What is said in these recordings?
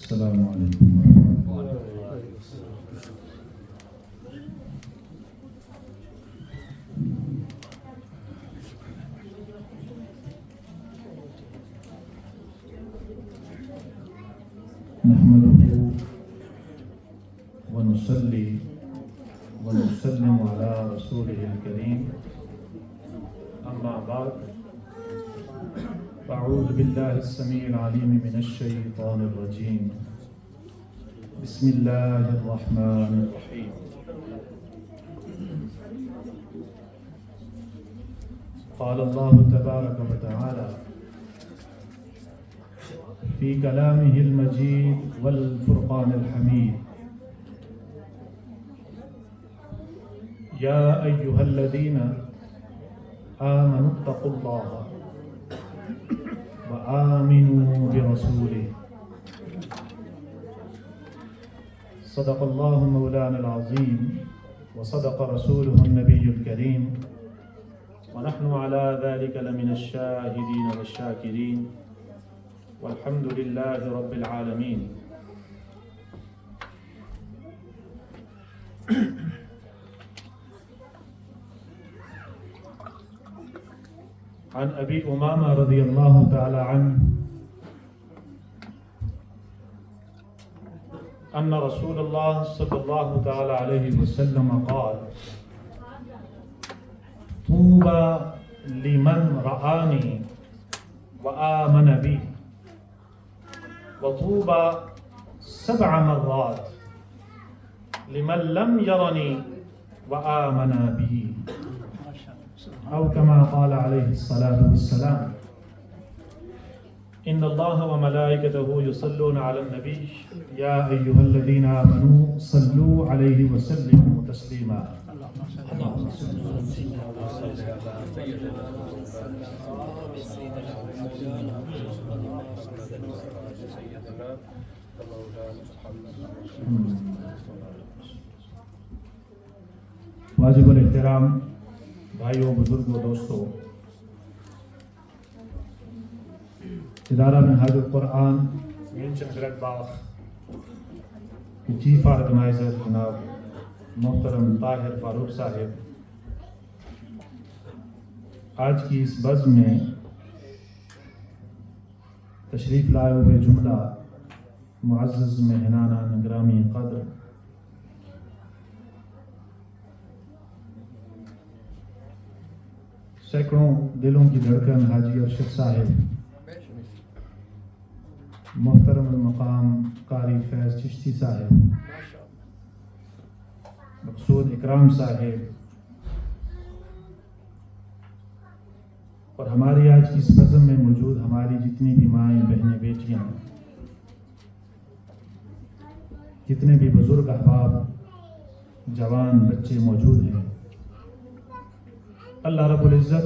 السلام علیکم ورحمۃ اللہ۔ نحمده ونصلي ونسلم على رسوله الكريم أما بعد أعوذ بالله السميع العليم من الشيطان الرجيم بسم الله الرحمن الرحيم قال الله تبارك وتعالى في كلامه المجيد والفرقان الحميد يا أيها الذين آمنوا اتقوا الله وآمنوا برسوله صدق الله مولانا العظيم وصدق رسوله النبي الكريم ونحن على ذلك لمن الشاهدين والشاكرين والحمد لله رب العالمين۔ عن ابی امامہ رضی اللہ تعالی عنہ ان رسول اللہ صلی اللہ تعالی علیہ وسلم قال طوبى لمن رآني وآمن بي وطوبى 7 مرات لمن لم يرني وآمن به أو كما قال عليه الصلاة والسلام إن الله وملائكته يصلون على النبي يا أيها الذين آمنوا صلوا عليه وسلموا تسليما اللهم صل على سيدنا واجب الاحترام بھائیوں، بزرگوں، دوستوں، ادارہ منہاج القرآن مینشن گریڈ باغ کی چیف آرگنائزر جناب محترم طاہر فاروق صاحب آج کی اس بزم میں تشریف لائے ہوئے جملہ معزز مہمانان گرامی قدر، سینکڑوں دلوں کی دھڑکن حاجی ارشد صاحب، محترم المقام قاری فیض چشتی صاحب، مقصود اکرام صاحب، اور ہماری آج کی اس بزم میں موجود ہماری جتنی بھی مائیں، بہنیں، بیٹیاں، جتنے بھی بزرگ احباب، جوان، بچے موجود ہیں، اللہ رب العزت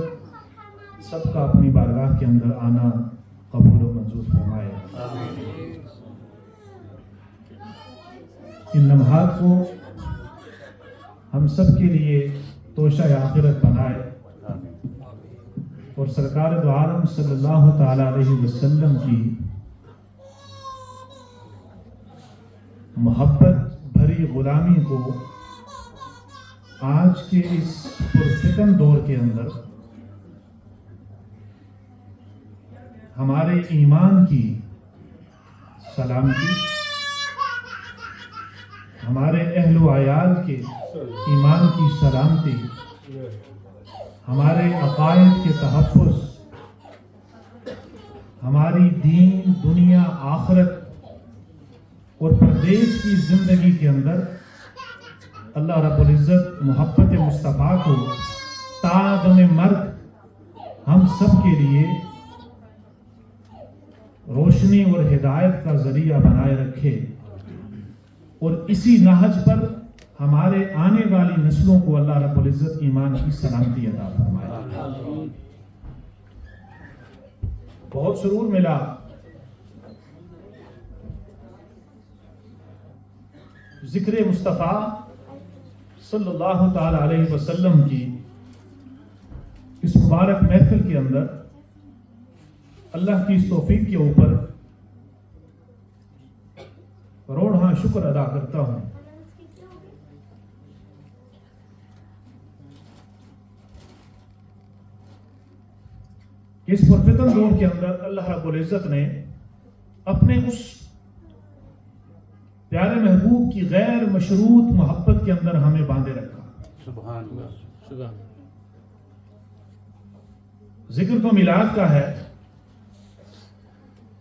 سب کا اپنی بارگاہ کے اندر آنا قبول و منظور فرمائے۔ ان لمحات کو ہم سب کے لیے توشہ آخرت بنائے اور سرکار دو عالم صلی اللہ تعالی علیہ وسلم کی محبت بھری غلامی کو آج کے اس پرفتن دور کے اندر ہمارے ایمان کی سلامتی، ہمارے اہل و عیال کے ایمان کی سلامتی، ہمارے عقائد کے تحفظ، ہماری دین، دنیا، آخرت اور پردیس کی زندگی کے اندر اللہ رب العزت محبت مصطفیٰ کو تا دم مرگ ہم سب کے لیے روشنی اور ہدایت کا ذریعہ بنائے رکھے اور اسی نہج پر ہمارے آنے والی نسلوں کو اللہ رب العزت ایمان کی سلامتی عطا فرمائے۔ بہت سرور ملا ذکر مصطفیٰ صلی اللہ تعالی علیہ وسلم کی اس مبارک محفل کے اندر اللہ کی اس توفیق کے اوپر شکر ادا کرتا ہوں کہ اس پرفتن دور کے اندر اللہ رب العزت نے اپنے اس پیارے محبوب کی غیر مشروط محبت کے اندر ہمیں باندھے رکھا. سبحان اللہ. سبحان. ذکر تو میلاد کا ہے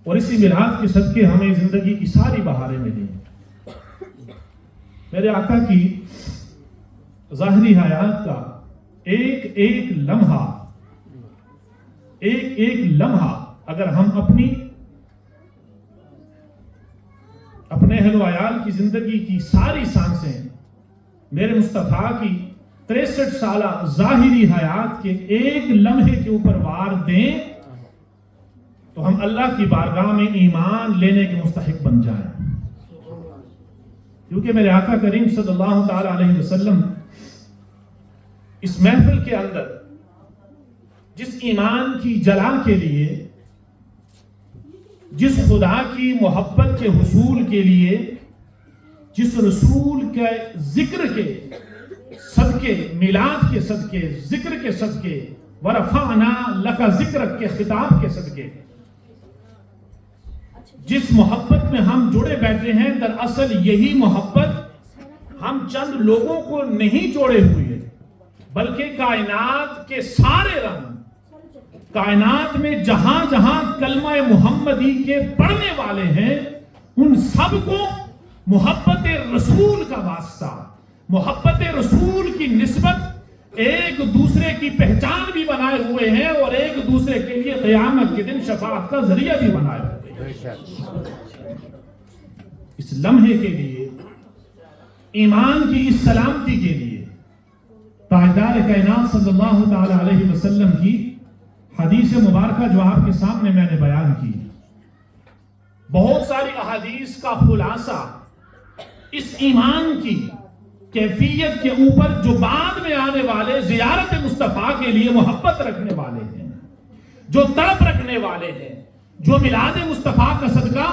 اور اسی میلاد کے صدقے ہمیں زندگی کی ساری بہاریں ملی. میرے آقا کی ظاہری حیات کا ایک ایک لمحہ اگر ہم اپنے اہل و عیال کی زندگی کی ساری سانسیں میرے مصطفیٰ کی 63 سالہ ظاہری حیات کے ایک لمحے کے اوپر وار دیں تو ہم اللہ کی بارگاہ میں ایمان لینے کے مستحق بن جائیں. کیونکہ میرے آقا کریم صلی اللہ تعالی علیہ وسلم اس محفل کے اندر جس ایمان کی جلا کے لیے، جس خدا کی محبت کے حصول کے لیے، جس رسول کے ذکر کے صدقے، میلاد کے صدقے، ذکر کے صدقے، ورفعنا لک ذکرک کے خطاب کے صدقے، جس محبت میں ہم جڑے بیٹھے ہیں، دراصل یہی محبت ہم چند لوگوں کو نہیں جوڑے ہوئے بلکہ کائنات کے سارے رنگ، کائنات میں جہاں جہاں کلمہ محمدی کے پڑھنے والے ہیں ان سب کو محبت رسول کا واسطہ، محبت رسول کی نسبت ایک دوسرے کی پہچان بھی بنائے ہوئے ہیں اور ایک دوسرے کے لیے قیامت کے دن شفاعت کا ذریعہ بھی بنائے ہوئے ہیں. اس لمحے کے لیے، ایمان کی اس سلامتی کے لیے تاجدار کائنات صلی اللہ تعالی علیہ وسلم کی حدیث مبارکہ جو آپ کے سامنے میں نے بیان کی، بہت ساری احادیث کا خلاصہ اس ایمان کی کیفیت کے اوپر جو بعد میں آنے والے زیارت مصطفیٰ کے لیے محبت رکھنے والے ہیں، جو طلب رکھنے والے ہیں، جو میلاد مصطفیٰ کا صدقہ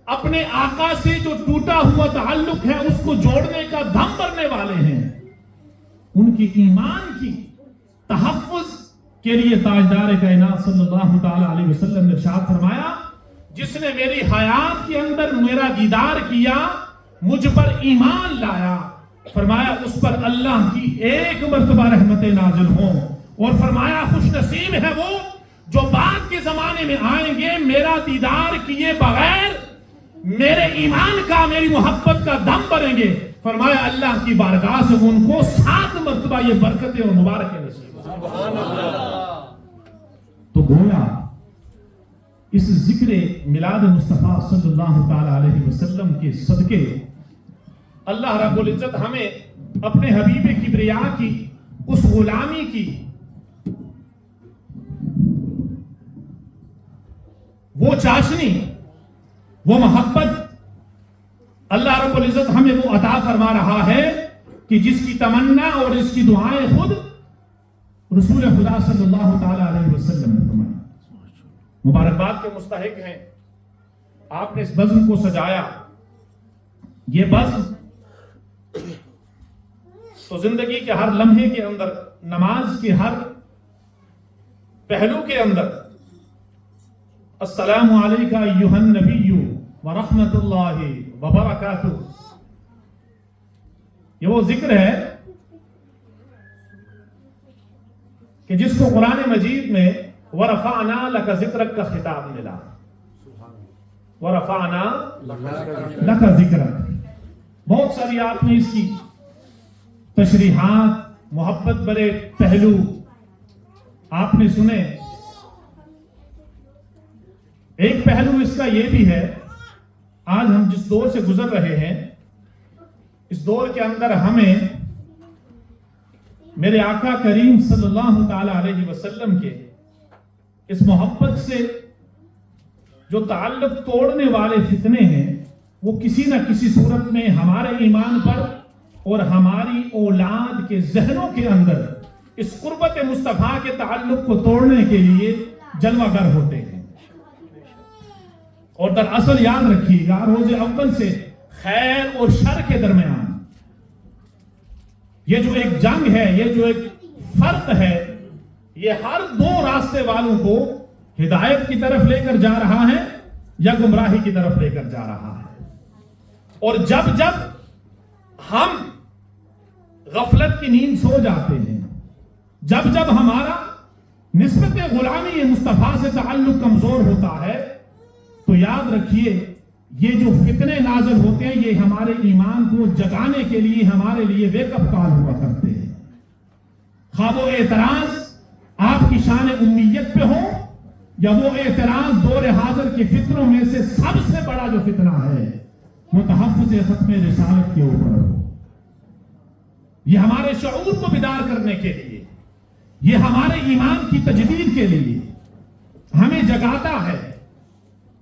اپنے آقا سے جو ٹوٹا ہوا تعلق ہے اس کو جوڑنے کا دم بھرنے والے ہیں، ان کی ایمان کی تحفظ کے لیے تاجدار کائنات صلی اللہ تعالی علیہ وسلم نے ارشاد فرمایا، جس نے میری حیات کے اندر میرا دیدار کیا، مجھ پر ایمان لایا، فرمایا اس پر اللہ کی ایک مرتبہ رحمتیں نازل ہوں، اور فرمایا خوش نصیب ہے وہ جو بعد کے زمانے میں آئیں گے میرا دیدار کیے بغیر میرے ایمان کا، میری محبت کا دم بھریں گے. فرمایا اللہ کی بارگاہ سے ان کو 7 مرتبہ یہ برکتیں اور مبارکیں نصیب. تو گویا اس ذکر میلاد مصطفیٰ صلی اللہ تعالی علیہ وسلم کے صدقے اللہ رب العزت ہمیں اپنے حبیب کبریا کی اس غلامی کی وہ چاشنی، وہ محبت اللہ رب العزت ہمیں وہ عطا فرما رہا ہے کہ جس کی تمنا اور اس کی دعائیں خود رسول خدا صلی اللہ تعالی علیہ وسلم نے فرمائی. مبارکباد کے مستحق ہیں. آپ نے اس بزم کو سجایا. یہ بزم تو زندگی کے ہر لمحے کے اندر، نماز کے ہر پہلو کے اندر السلام علیکہ ایھا النبی ورحمۃ اللہ وبرکاتہ، یہ وہ ذکر ہے کہ جس کو قرآن مجید میں وَرَفَعْنَا لَكَ ذِكْرَكَ کا خطاب ملا. وَرَفَعْنَا لَكَ ذِكْرَكَ. بہت ساری آپ نے اس کی تشریحات، محبت برے پہلو آپ نے سنے. ایک پہلو اس کا یہ بھی ہے، آج ہم جس دور سے گزر رہے ہیں اس دور کے اندر ہمیں میرے آقا کریم صلی اللہ تعالی علیہ وسلم کے اس محبت سے جو تعلق توڑنے والے فتنے ہیں وہ کسی نہ کسی صورت میں ہمارے ایمان پر اور ہماری اولاد کے ذہنوں کے اندر اس قربت مصطفیٰ کے تعلق کو توڑنے کے لیے جلوہ گر ہوتے ہیں. اور دراصل یاد رکھیے گا، روز اول سے خیر اور شر کے درمیان یہ جو ایک جنگ ہے، یہ جو ایک فرق ہے، یہ ہر دو راستے والوں کو ہدایت کی طرف لے کر جا رہا ہے یا گمراہی کی طرف لے کر جا رہا ہے۔ اور جب جب ہم غفلت کی نیند سو جاتے ہیں، جب جب ہمارا نسبت غلامی مصطفیٰ سے تعلق کمزور ہوتا ہے، تو یاد رکھیے یہ جو فتنے نازل ہوتے ہیں یہ ہمارے ایمان کو جگانے کے لیے ہمارے لیے ویک اپ کال ہوا کرتے ہیں۔ خواہ وہ اعتراض آپ کی شان امیت پہ ہو یا وہ اعتراض دور حاضر کے فتنوں میں سے سب سے بڑا جو فتنہ ہے وہ تحفظ ختم رسالت کے اوپر ہو۔ یہ ہمارے شعور کو بیدار کرنے کے لیے، یہ ہمارے ایمان کی تجدید کے لیے ہمیں جگاتا ہے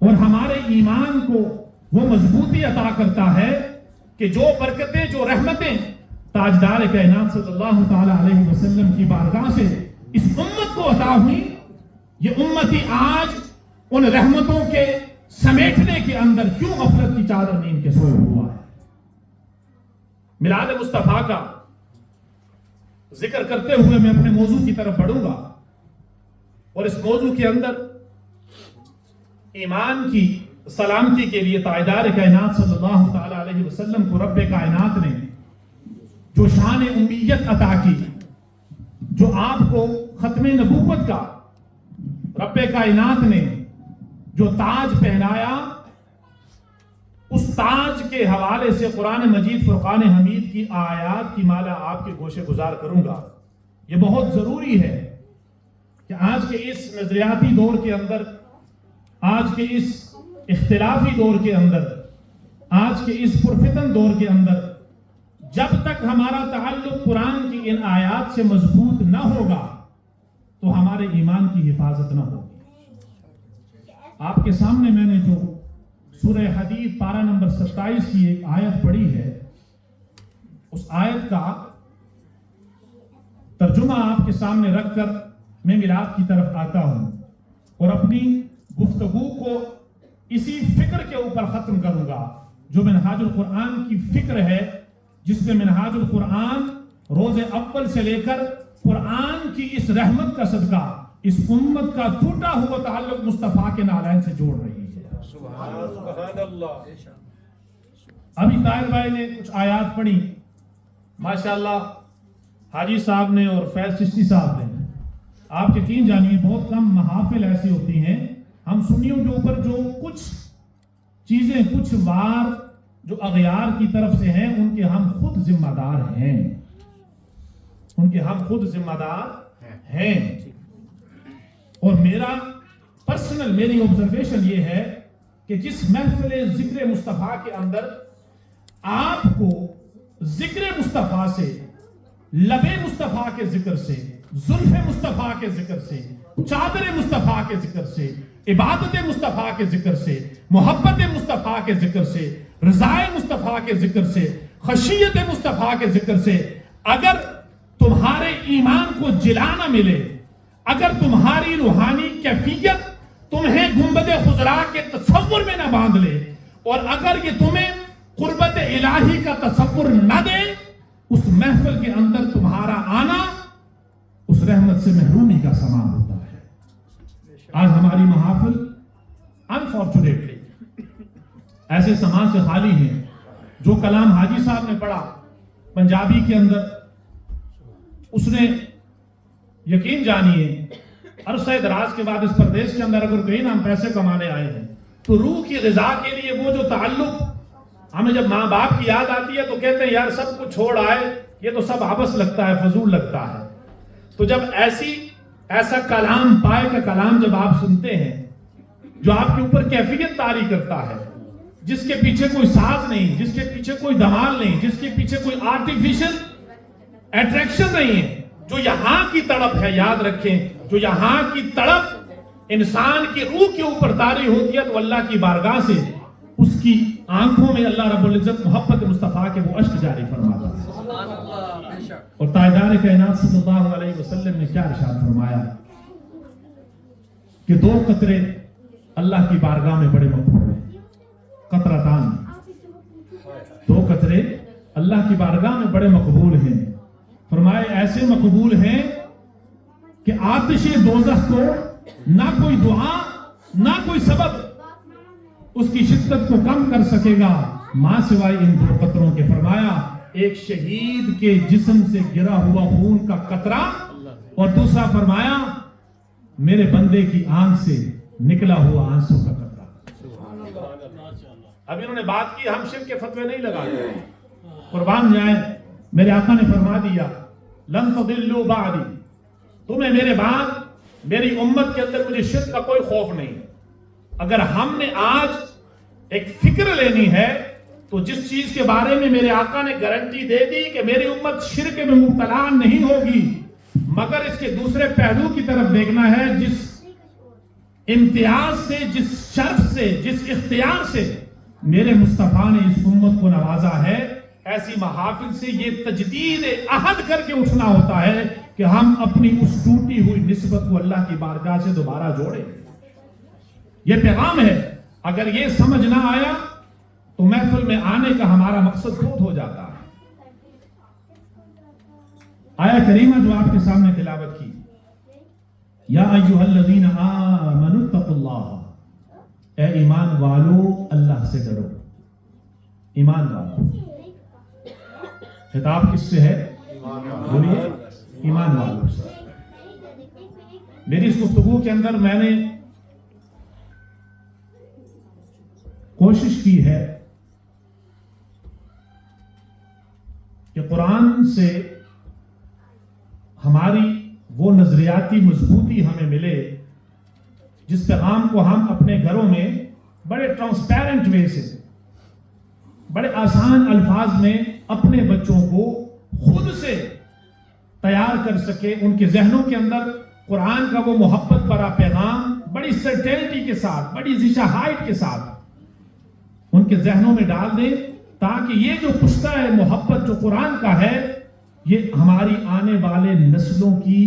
اور ہمارے ایمان کو وہ مضبوطی عطا کرتا ہے کہ جو برکتیں، جو رحمتیں تاجدار کائنات صلی اللہ تعالی علیہ وسلم کی بارگاہ سے اس امت کو عطا ہوئی، یہ امتی آج ان رحمتوں کے سمیٹنے کے اندر کیوں غفلت کی چادر نیند کے سوئے ہوا ہے۔ میلاد مصطفیٰ کا ذکر کرتے ہوئے میں اپنے موضوع کی طرف بڑھوں گا، اور اس موضوع کے اندر ایمان کی سلامتی کے لیے تاجدار کائنات صلی اللہ تعالی علیہ وسلم کو رب کائنات نے جو شان امیت عطا کی، جو آپ کو ختم نبوت کا رب کائنات نے جو تاج پہنایا، اس تاج کے حوالے سے قرآن مجید فرقان حمید کی آیات کی مالا آپ کے گوشے گزار کروں گا۔ یہ بہت ضروری ہے کہ آج کے اس نظریاتی دور کے اندر، آج کے اس اختلافی دور کے اندر، آج کے اس پرفتن دور کے اندر، جب تک ہمارا تعلق قرآن کی ان آیات سے مضبوط نہ ہوگا تو ہمارے ایمان کی حفاظت نہ ہوگی۔ آپ کے سامنے میں نے جو سورہ حدید پارہ نمبر 27 کی ایک آیت پڑھی ہے، اس آیت کا ترجمہ آپ کے سامنے رکھ کر میں میلاد کی طرف آتا ہوں اور اپنی گفتگو کو اسی فکر کے اوپر ختم کروں گا جو منہاج القرآن کی فکر ہے، جس میں منہاج القرآن روز اول سے لے کر قرآن کی اس رحمت کا صدقہ اس امت کا ٹوٹا ہوا تعلق مصطفیٰ کے نالین سے جوڑ رہی ہے۔ سبحان اللہ۔ ابھی طاہر بھائی نے کچھ آیات پڑھی، ماشاءاللہ حاجی صاحب نے اور فیض چشتی صاحب نے۔ آپ یقین جانیے بہت کم محافل ایسی ہوتی ہیں، ہم سنیوں کے اوپر جو کچھ چیزیں، کچھ وار جو اغیار کی طرف سے ہیں، ان کے ہم خود ذمہ دار ہیں، ان کے ہم خود ذمہ دار ہیں۔ اور میرا پرسنل، میری آبزرویشن یہ ہے کہ جس محفل ذکر مصطفیٰ کے اندر آپ کو ذکر مصطفیٰ سے، لب مصطفیٰ کے ذکر سے، زلف مصطفیٰ کے ذکر سے، چادر مصطفیٰ کے ذکر سے، عبادت مصطفیٰ کے ذکر سے، محبت مصطفیٰ کے ذکر سے، رضائے مصطفیٰ کے ذکر سے، خشیت مصطفیٰ کے ذکر سے اگر تمہارے ایمان کو جلا نہ ملے، اگر تمہاری روحانی کیفیت تمہیں گنبد خضرا کے تصور میں نہ باندھ لے، اور اگر یہ تمہیں قربت الہی کا تصور نہ دے، اس محفل کے اندر تمہارا آنا اس رحمت سے محرومی کا سامان ہوتا ہے۔ آج ہماری محافل انفارچونیٹلی ایسے سامان سے خالی ہیں۔ جو کلام حاجی صاحب نے پڑھا پنجابی کے اندر، اس نے یقین جانیے عرصہ دراز کے بعد اس پردیش کے اندر اگر کہیں ہم پیسے کمانے آئے ہیں تو روح کی غذا کے لیے وہ جو تعلق ہمیں جب ماں باپ کی یاد آتی ہے تو کہتے ہیں یار سب کچھ چھوڑ آئے، یہ تو سب آبس لگتا ہے، فضول لگتا ہے۔ تو جب ایسا کلام، پائے کا کلام جب آپ سنتے ہیں جو آپ کے اوپر کیفیت طاری کرتا ہے، جس کے پیچھے کوئی ساز نہیں، جس کے پیچھے کوئی دمال نہیں، جس کے پیچھے کوئی آرٹیفیشل اٹریکشن نہیں ہے، جو یہاں کی تڑپ ہے، یاد رکھیں جو یہاں کی تڑپ انسان کی روح کے اوپر طاری ہوتی ہے تو اللہ کی بارگاہ سے اس کی آنکھوں میں اللہ رب العزت محبت مصطفیٰ کے وہ اشک جاری فرماتا ہے۔ اور تاجدار کائنات صلی اللہ علیہ وسلم نے کیا ارشاد فرمایا کہ 2 قطرے اللہ کی بارگاہ میں بڑے مقبول ہیں، قطرتان، دو قطرے اللہ کی بارگاہ میں بڑے مقبول ہیں. فرمائے ایسے مقبول ہیں کہ آتش دوزخ کو نہ کوئی دعا نہ کوئی سبب اس کی شدت کو کم کر سکے گا ماں سوائے ان دو قطروں کے. فرمایا ایک شہید کے جسم سے گرا ہوا خون کا قطرہ اور دوسرا فرمایا میرے بندے کی آنکھ سے نکلا ہوا آنسو کا قطرہ. اب انہوں نے بات کی ہم شرک کے فتوے نہیں لگائے. قربان جائیں میرے آقا نے فرما دیا لن تضلوا بعدی، تمہیں میرے بعد میری امت کے اندر مجھے شرک کا کوئی خوف نہیں. اگر ہم نے آج ایک فکر لینی ہے تو جس چیز کے بارے میں میرے آقا نے گارنٹی دے دی کہ میری امت شرک میں مبتلا نہیں ہوگی، مگر اس کے دوسرے پہلو کی طرف دیکھنا ہے جس امتیاز سے، جس شرف سے، جس اختیار سے میرے مصطفیٰ نے اس امت کو نوازا ہے، ایسی محافل سے یہ تجدید عہد کر کے اٹھنا ہوتا ہے کہ ہم اپنی اس ٹوٹی ہوئی نسبت کو اللہ کی بارگاہ سے دوبارہ جوڑیں. یہ پیغام ہے. اگر یہ سمجھ نہ آیا تو محفل میں آنے کا ہمارا مقصد خود ہو جاتا ہے. آیہ کریمہ جو آپ کے سامنے تلاوت کی، یا ایھا الذین آمنوا اتقوا اللہ، اے ایمان والو اللہ سے ڈرو. ایمان والو خطاب کس سے ہے؟ بولیے ایمان والوں سے. میری اس گفتگو کے اندر میں نے کوشش کی ہے کہ قرآن سے ہماری وہ نظریاتی مضبوطی ہمیں ملے جس پیغام کو ہم اپنے گھروں میں بڑے ٹرانسپیرنٹ وے سے، بڑے آسان الفاظ میں اپنے بچوں کو خود سے تیار کر سکے. ان کے ذہنوں کے اندر قرآن کا وہ محبت بھرا پیغام بڑی سرٹینٹی کے ساتھ، بڑی ذیشہ ہائٹ کے ساتھ ان کے ذہنوں میں ڈال دیں، تاکہ یہ جو پشتہ ہے محبت جو قرآن کا ہے یہ ہماری آنے والے نسلوں کی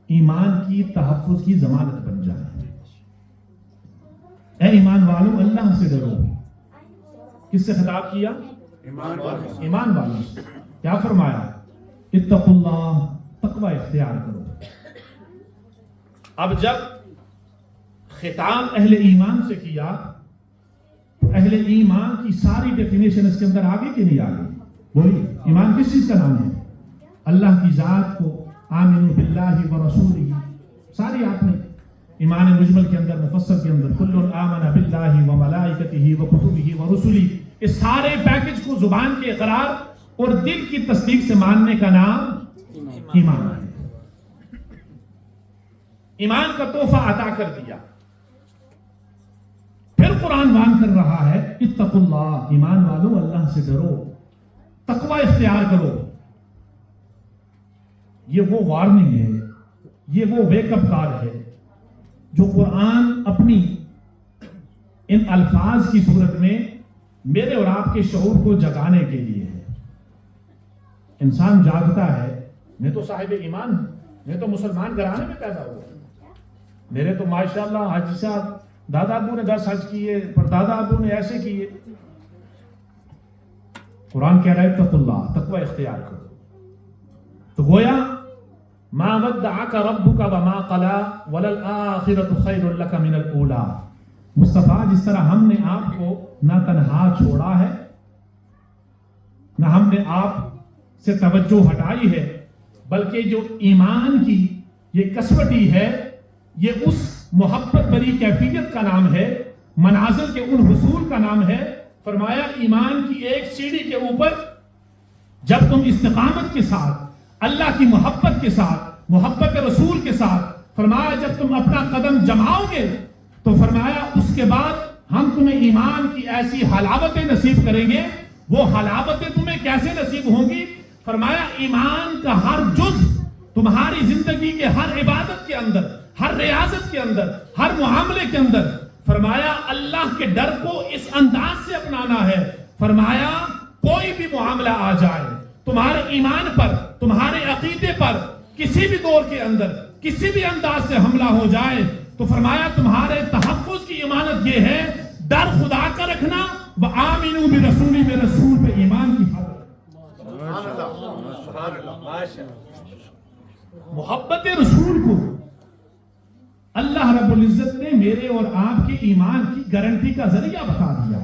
ایمان کی تحفظ کی ضمانت بن جائے. اے ایمان والو اللہ سے ڈرو. کس سے خطاب کیا؟ ایمان والوں سے. کیا فرمایا؟ اتقوا اللہ، تقوی اختیار کرو. اب جب خطاب اہل ایمان سے کیا، اہل ایمان کی ساری ڈیفینیشن اس کے اندر آگے کہ نہیں آگے؟ بولیے ایمان کس چیز کا نام ہے؟ اللہ کی ذات کو، آمنوا باللہ ورسولہ، ساری آپ نے ایمان مجمل کے اندر، مفصل کے اندر کل آمن باللہ وملائکتہ وکتبہ ورسلہ، اس سارے پیکج کو زبان کے اقرار اور دل کی تصدیق سے ماننے کا نام ایمان ہے. ایمان کا تحفہ عطا کر دیا. پھر قرآن وان کر رہا ہے اتقوا اللہ، ایمان والو اللہ سے ڈرو، تقوی اختیار کرو. یہ وہ وارننگ ہے، یہ وہ ویک اپ کال ہے جو قرآن اپنی ان الفاظ کی صورت میں میرے اور آپ کے شعور کو جگانے کے لیے ہے. انسان جاگتا ہے، میں تو صاحب ایمان ہوں، میں تو مسلمان گھرانے میں پیدا ہوا، میرے تو ماشاءاللہ حج صاحب دادا ابو نے 10 حج کیے، پر دادا ابو نے ایسے کیے. قرآن کہہ رہا ہے اتقوا اللہ، تقوی اختیار کرو. تو گویا ما ودعک ربک وما قلی وللآخرۃ خیر لک من الاولی. مصطفیٰ جس طرح ہم نے آپ کو نہ تنہا چھوڑا ہے، نہ ہم نے آپ سے توجہ ہٹائی ہے، بلکہ جو ایمان کی یہ کسوٹی ہے یہ اس محبت بری کیفیت کا نام ہے، منازل کے ان حصول کا نام ہے. فرمایا ایمان کی ایک سیڑھی کے اوپر جب تم استقامت کے ساتھ، اللہ کی محبت کے ساتھ، محبت رسول کے ساتھ، فرمایا جب تم اپنا قدم جماؤ گے تو فرمایا اس کے بعد ہم تمہیں ایمان کی ایسی حلاوتیں نصیب کریں گے. وہ حلاوتیں تمہیں کیسے نصیب ہوں گی؟ فرمایا ایمان کا ہر جز تمہاری زندگی کے ہر عبادت کے اندر، ہر ریاضت کے اندر، ہر معاملے کے اندر، فرمایا اللہ کے ڈر کو اس انداز سے اپنانا ہے. فرمایا کوئی بھی معاملہ آ جائے تمہارے ایمان پر، تمہارے عقیدے پر، کسی بھی دور کے اندر کسی بھی انداز سے حملہ ہو جائے تو فرمایا تمہارے تحفظ کی ضمانت یہ ہے ڈر خدا کا رکھنا، وآمنوا برسولی، میں رسول پہ سبحان اللہ ماشاء محبت رسول کو اللہ رب العزت نے میرے اور آپ کے ایمان کی گارنٹی کا ذریعہ بتا دیا.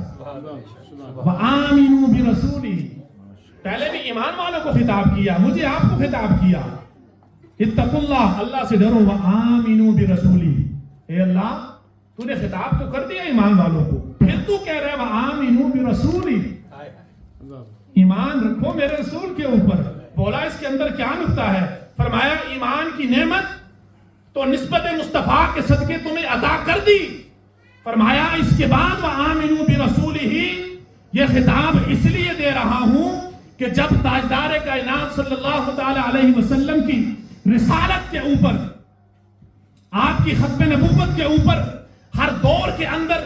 وَآمِنُوا بِرَسُولِهِ پہلے بھی ایمان والوں کو خطاب کیا, مجھے آپ کو خطاب کیا. اتقوا اللہ, اللہ سے ڈرو. وَآمِنُوا بِرَسُولِهِ, اے اللہ تو نے خطاب تو کر دیا ایمان والوں کو, پھر تو کہہ رہے وَآمِنُوا بِرَسُولِهِ, ایمان رکھو میرے رسول کے اوپر. بولا اس کے اندر کیا نکتہ ہے؟ فرمایا ایمان کی نعمت تو نسبت مصطفیٰ کے صدقے تمہیں عطا کر دی. فرمایا اس کے بعد وَآمِنُوا بِرَسُولِهِ, یہ خطاب اس لیے دے رہا ہوں کہ جب تاجدار کائنات صلی اللہ تعالی علیہ وسلم کی رسالت کے اوپر, آپ کی ختم نبوت کے اوپر ہر دور کے اندر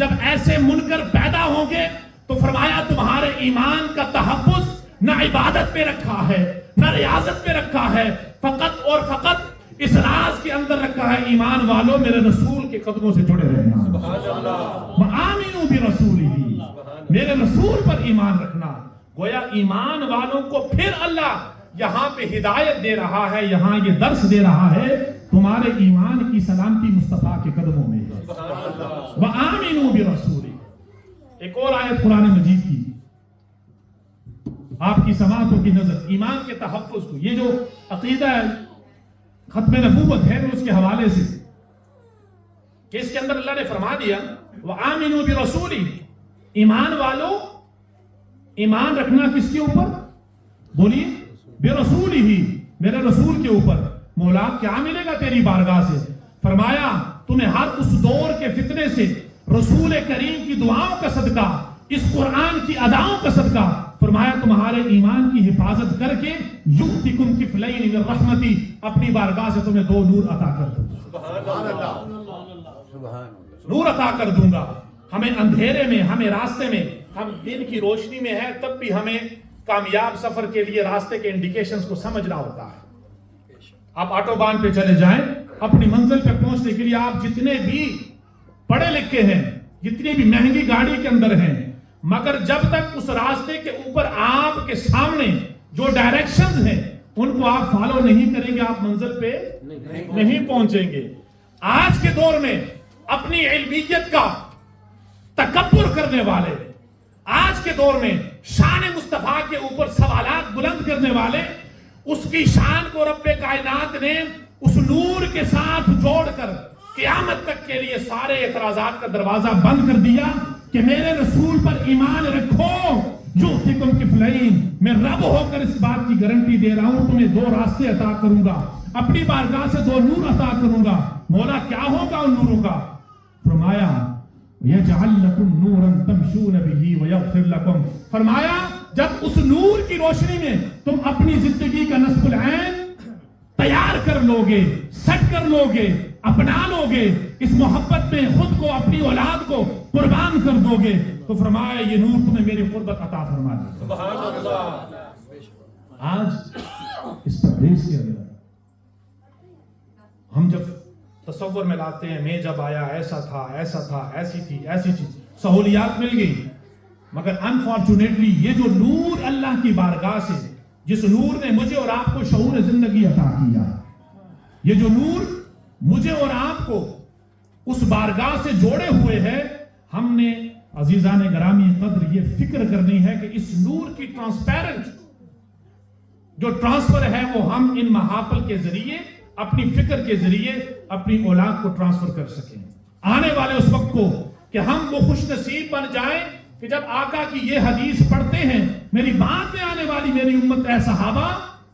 جب ایسے منکر پیدا ہوں گے تو فرمایا تمہارے ایمان کا تحفظ نہ عبادت پہ رکھا ہے نہ ریاضت پہ رکھا ہے, فقط اور فقط اس راز کے اندر رکھا ہے ایمان والوں میرے رسول کے قدموں سے جڑے رہنا. وَآمِنُوا بِرَسُولِهِ, میرے رسول پر ایمان رکھنا. گویا ایمان والوں کو پھر اللہ یہاں پہ ہدایت دے رہا ہے, یہاں یہ درس دے رہا ہے تمہارے ایمان کی سلامتی مصطفیٰ کے قدموں میں ہے. وَآمِنُوا بِرَسُولِهِ. ایک اور آیت قرآن مجید کی, آپ کی سماعتوں کی نظر ایمان کے تحفظ کو, یہ جو عقیدہ ختم نبوت ہے اس کے حوالے سے کہ اس کے اندر اللہ نے فرما دیا وَآمِنُوا بِرَسُولِهِ, ایمان والو ایمان رکھنا کس کے اوپر؟ بولیے بِرَسُولِهِ, میرے رسول کے اوپر. مولا کیا ملے گا تیری بارگاہ سے؟ فرمایا تمہیں ہر اس دور کے فتنے سے رسول کریم کی دعاؤں کا صدقہ, اس قرآن کی اداؤں کا صدقہ, فرمایا تمہارے ایمان کی حفاظت کر کے یؤتکم کفلین من رحمتی, اپنی بارگاہ سے تمہیں 2 نور عطا کر دوں گا. نور عطا کر دوں گا. ہمیں اندھیرے میں, ہمیں راستے میں, ہم دن کی روشنی میں ہیں تب بھی ہمیں کامیاب سفر کے لیے راستے کے انڈیکیشنز کو سمجھنا ہوتا ہے. آپ آٹو بان پہ چلے جائیں, اپنی منزل پہ پہنچنے کے لیے آپ جتنے بھی پڑھے لکھے ہیں, جتنی بھی مہنگی گاڑی کے اندر ہیں, مگر جب تک اس راستے کے اوپر آپ کے سامنے جو ڈائریکشنز ہیں ان کو آپ فالو نہیں کریں گے آپ منزل پہ نہیں پہنچیں گے. آج کے دور میں اپنی علمیت کا تکبر کرنے والے, آج کے دور میں شان مصطفیٰ کے اوپر سوالات بلند کرنے والے, اس کی شان کو رب کائنات نے اس نور کے ساتھ جوڑ کر قیامت تک کے لیے سارے اعتراضات کا دروازہ بند کر دیا کہ میرے رسول پر ایمان رکھو یؤتکم کفلین. میں رب ہو کر اس بات کی گارنٹی دے رہا ہوں تمہیں 2 راستے عطا کروں گا, اپنی بارگاہ سے 2 نور عطا کروں گا. مولا کیا ہوگا ان نوروں کا؟ فرمایا یجعل لکم نورا تمشون بہ ویغفر لکم, فرمایا جب اس نور کی روشنی میں تم اپنی زندگی کا نصب العین تیار کر لو گے, سیٹ کر لو گے, اپنا لو گے, اس محبت میں خود کو اپنی اولاد کو قربان کر دو گے, تو فرمایا یہ نور تمہیں میری قربت عطا فرما دے. سبحان اللہ. آج اس پردیس کے اندر ہم جب تصور میں لاتے ہیں میں جب آیا ایسا تھا, ایسا تھا, ایسی تھی, ایسی چیز, سہولیات مل گئی, مگر انفارچونیٹلی یہ جو نور اللہ کی بارگاہ سے, جس نور نے مجھے اور آپ کو شعور زندگی عطا کیا, یہ جو نور مجھے اور آپ کو اس بارگاہ سے جوڑے ہوئے ہیں, ہم نے عزیزان گرامی قدر یہ فکر کرنی ہے کہ اس نور کی ٹرانسپیرنٹ جو ٹرانسفر ہے وہ ہم ان محافل کے ذریعے, اپنی فکر کے ذریعے اپنی اولاد کو ٹرانسفر کر سکیں. آنے والے اس وقت کو کہ ہم وہ خوش نصیب بن جائیں کہ جب آقا کی یہ حدیث پڑھتے ہیں, میری بعد میں آنے والی میری امت اے صحابہ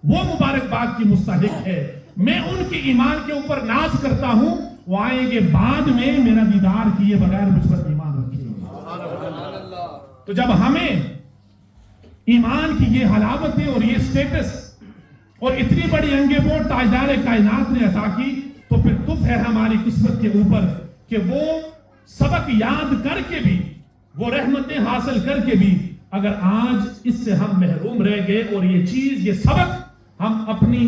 وہ مبارکباد کی مستحق ہے, میں ان کی ایمان کے اوپر ناز کرتا ہوں, وہ آئیں گے بعد میں میرا دیدار کیے بغیر مجھ پر ایمان رکھیں گے. تو جب ہمیں ایمان کی یہ حلاوتیں اور یہ سٹیٹس اور اتنی بڑی انگے بوٹ تاجدار کائنات نے عطا کی, تو پھر تف ہے ہماری قسمت کے اوپر کہ وہ سبق یاد کر کے بھی, وہ رحمتیں حاصل کر کے بھی اگر آج اس سے ہم محروم رہ گئے اور یہ چیز, یہ سبق ہم اپنی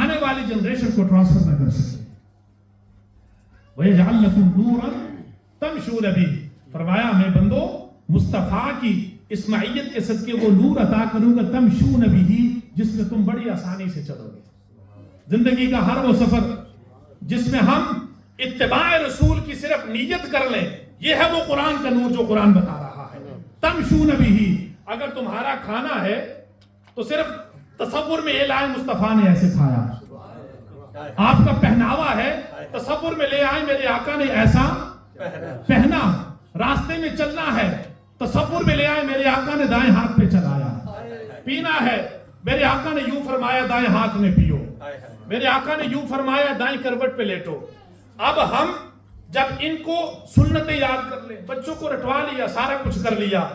آنے والی جنریشن کو ٹرانسفر نہ کر سکیں. وَيَجْعَلْ لَكُمْ نُورًا تَمْشُونَ بِهِ, فرمایا میں بندو مصطفیٰ کی اس معیت کے صدقے وہ نور عطا کروں گا, تمشون بِهِ, جس میں تم بڑی آسانی سے چلو گے۔ زندگی کا ہر وہ سفر جس میں ہم اتباع رسول کی صرف نیت کر لیں، یہ ہے وہ قرآن کا نور جو قرآن بتا رہا ہے۔ تمشون بہ، اگر تمہارا کھانا ہے تو صرف تصور میں یہ لائے مصطفیٰ نے ایسے کھایا، آپ کا پہناوا ہے تصور میں لے آئے میرے آقا نے ایسا پہنا، راستے میں چلنا ہے تصور میں لے آئے میرے آقا نے دائیں ہاتھ پہ چلایا، پینا ہے میرے آقا نے یوں فرمایا دائیں ہاتھ میں پیو، میرے آقا نے یوں فرمایا دائیں کروٹ پہ لیٹو۔ اب ہم جب ان کو سنتیں یاد کر لیں، بچوں کو رٹوا لیا، سارا کچھ کر لیا،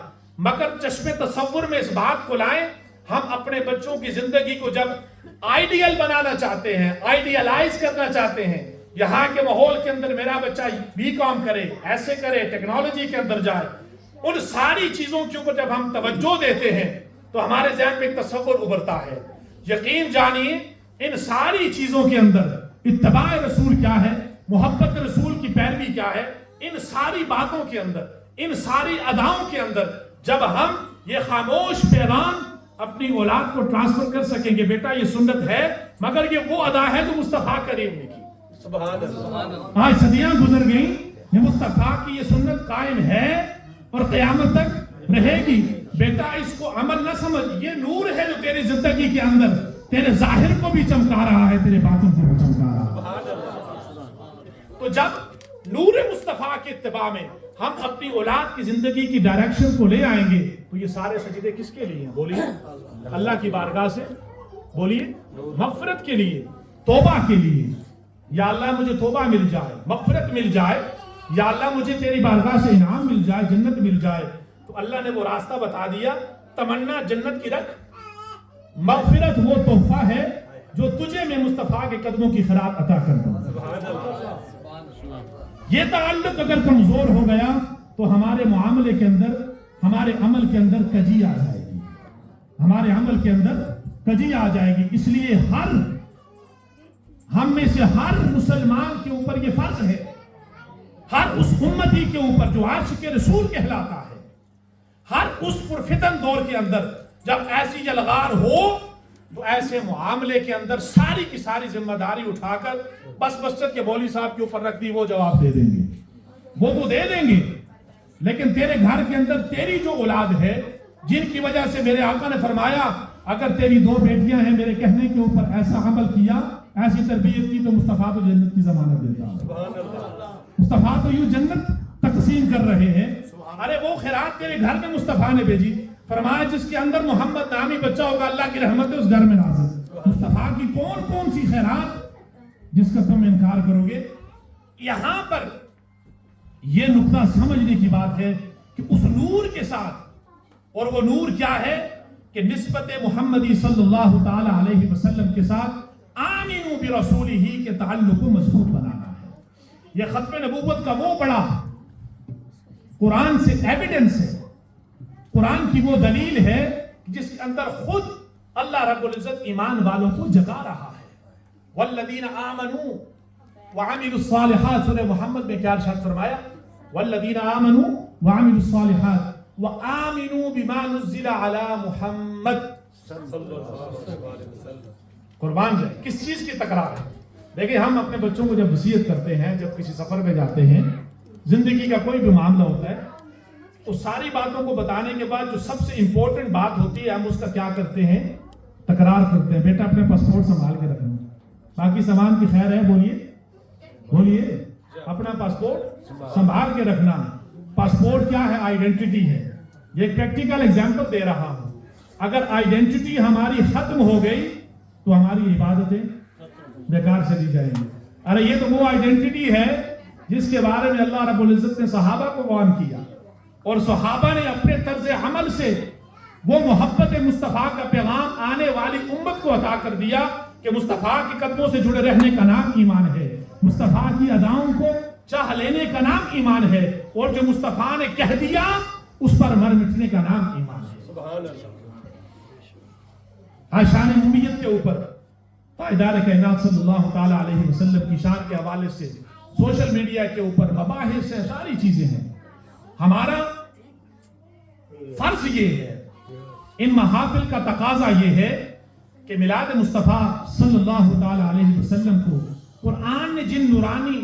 مگر چشم تصور میں اس بات کو لائیں، ہم اپنے بچوں کی زندگی کو جب آئیڈیل بنانا چاہتے ہیں، آئیڈیلائز کرنا چاہتے ہیں، یہاں کے ماحول کے اندر میرا بچہ بھی کام کرے، ایسے کرے، ٹیکنالوجی کے اندر جائے، ان ساری چیزوں کے اوپر جب ہم توجہ دیتے ہیں تو ہمارے ذہن میں ایک تصور ابھرتا ہے۔ یقین جانیے ان ساری چیزوں کے اندر اتباع رسول کیا ہے، محبت رسول کی پیروی کیا ہے، ان ساری باتوں کے اندر، ان ساری اداؤں کے اندر جب ہم یہ خاموش پیغام اپنی اولاد کو ٹرانسفر کر سکیں گے، بیٹا یہ سنت ہے مگر یہ وہ ادا ہے جو مصطفیٰ کریم نے کی۔ سبحان اللہ۔ آج صدیاں گزر گئیں، یہ مصطفیٰ کی یہ سنت قائم ہے اور قیامت تک رہے گی۔ بیٹا اس کو عمل نہ سمجھ، یہ نور ہے جو تیری زندگی کے اندر تیرے ظاہر کو بھی چمکا رہا ہے، تیرے باطن کو بھی چمکا رہا ہے۔ تو جب نور مصطفیٰ کے اتباع میں ہم اپنی اولاد کی زندگی کی ڈائریکشن کو لے آئیں گے تو یہ سارے سجدے کس کے لیے ہیں؟ بولیے اللہ کی بارگاہ سے، بولیے مغفرت کے لیے، توبہ کے لیے۔ یا اللہ مجھے توبہ مل جائے، مغفرت مل جائے، یا اللہ مجھے تیری بارگاہ سے انعام مل جائے، جنت مل جائے۔ تو اللہ نے وہ راستہ بتا دیا، تمنا جنت کی رکھ، مغفرت وہ تحفہ ہے جو تجھے میں مصطفیٰ کے قدموں کی خیرات عطا کر دوں۔ یہ تعلق اگر کمزور ہو گیا تو ہمارے معاملے کے اندر، ہمارے عمل کے اندر کجی آ جائے گی، ہمارے عمل کے اندر کجی آ جائے گی۔ اس لیے ہم میں سے ہر مسلمان کے اوپر یہ فرض ہے، ہر اس امتی کے اوپر جو عاشق رسول کہلاتا ہے، ہر اس پرفتن دور کے اندر جب ایسی یلغار ہو تو ایسے معاملے کے اندر ساری کی ساری ذمہ داری اٹھا کر بس مسجد کے مولوی صاحب کے اوپر رکھ دی، وہ جواب دے دیں گے، وہ تو دے دیں گے، لیکن تیرے گھر کے اندر تیری جو اولاد ہے، جن کی وجہ سے میرے آقا نے فرمایا اگر تیری 2 بیٹیاں ہیں میرے کہنے کے اوپر ایسا عمل کیا، ایسی تربیت کی تو مصطفیٰ تو جنت کی ضمانت دیتا ہے۔ مصطفیٰ تو یوں جنت تقسیم کر رہے ہیں۔ ارے وہ خیرات تیرے گھر میں مصطفیٰ نے بھیجی، فرمایا جس کے اندر محمد نامی بچہ ہوگا اللہ کی رحمت ہے اس گھر میں نازل۔ مصطفیٰ کی کون سی خیرات جس کا تم انکار کرو گے؟ یہاں پر یہ نقطہ سمجھنے کی بات ہے کہ اس نور کے ساتھ، اور وہ نور کیا ہے کہ نسبت محمدی صلی اللہ تعالی علیہ وسلم کے ساتھ آمینو برسولہ کے تعلق کو مضبوط بنانا ہے۔ یہ ختم نبوت کا وہ بڑا قرآن سے ایویڈنس ہے، قرآن کی وہ دلیل ہے جس کے اندر خود اللہ رب العزت ایمان والوں کو جگا رہا ہے۔ والذین آمنوا وعملوا الصالحات، سورہ محمد میں کیا ارشاد فرمایا؟ والذین آمنوا وعملوا الصالحات وآمنوا بما نزل علی محمد صلی اللہ علیہ وسلم۔ قربان جائے کس چیز کی تکرار ہے؟ دیکھیں ہم اپنے بچوں کو جب وصیت کرتے ہیں، جب کسی سفر میں جاتے ہیں، زندگی کا کوئی بھی معاملہ ہوتا ہے، تو ساری باتوں کو بتانے کے بعد جو سب سے امپورٹنٹ بات ہوتی ہے ہم اس کا کیا کرتے ہیں؟ تکرار کرتے ہیں۔ بیٹا اپنے پاسپورٹ سنبھال کے رکھنا، باقی سامان کی خیر ہے، بولیے اپنا پاسپورٹ سنبھال کے رکھنا۔ پاسپورٹ کیا ہے؟ آئیڈینٹی ہے۔ یہ ایک پریکٹیکل ایگزامپل دے رہا ہوں۔ اگر آئیڈینٹی ہماری ختم ہو گئی تو ہماری عبادتیں بیکار چلی جائیں گی۔ ارے یہ تو وہ آئیڈینٹی ہے جس کے بارے میں اللہ رب العزت نے صحابہ کو وارن کیا، اور صحابہ نے اپنے طرز عمل سے وہ محبت مصطفیٰ کا پیغام آنے والی امت کو عطا کر دیا کہ مصطفیٰ کے قدموں سے جڑے رہنے کا نام ایمان ہے، مصطفیٰ کی اداؤں کو چاہ لینے کا نام ایمان ہے، اور جو مصطفیٰ نے کہہ دیا اس پر مر مٹنے کا نام ایمان ہے۔ سبحان اللہ۔ آج شان امیت کے اوپر تاجدار کائنات صلی اللہ تعالی علیہ وسلم کی شان کے حوالے سے سوشل میڈیا کے اوپر مباحث ہیں، ساری چیزیں ہیں۔ ہمارا فرض یہ ہے، ان محافل کا تقاضا یہ ہے کہ میلاد مصطفیٰ صلی اللہ تعالیٰ علیہ وسلم کو قرآن نے جن نورانی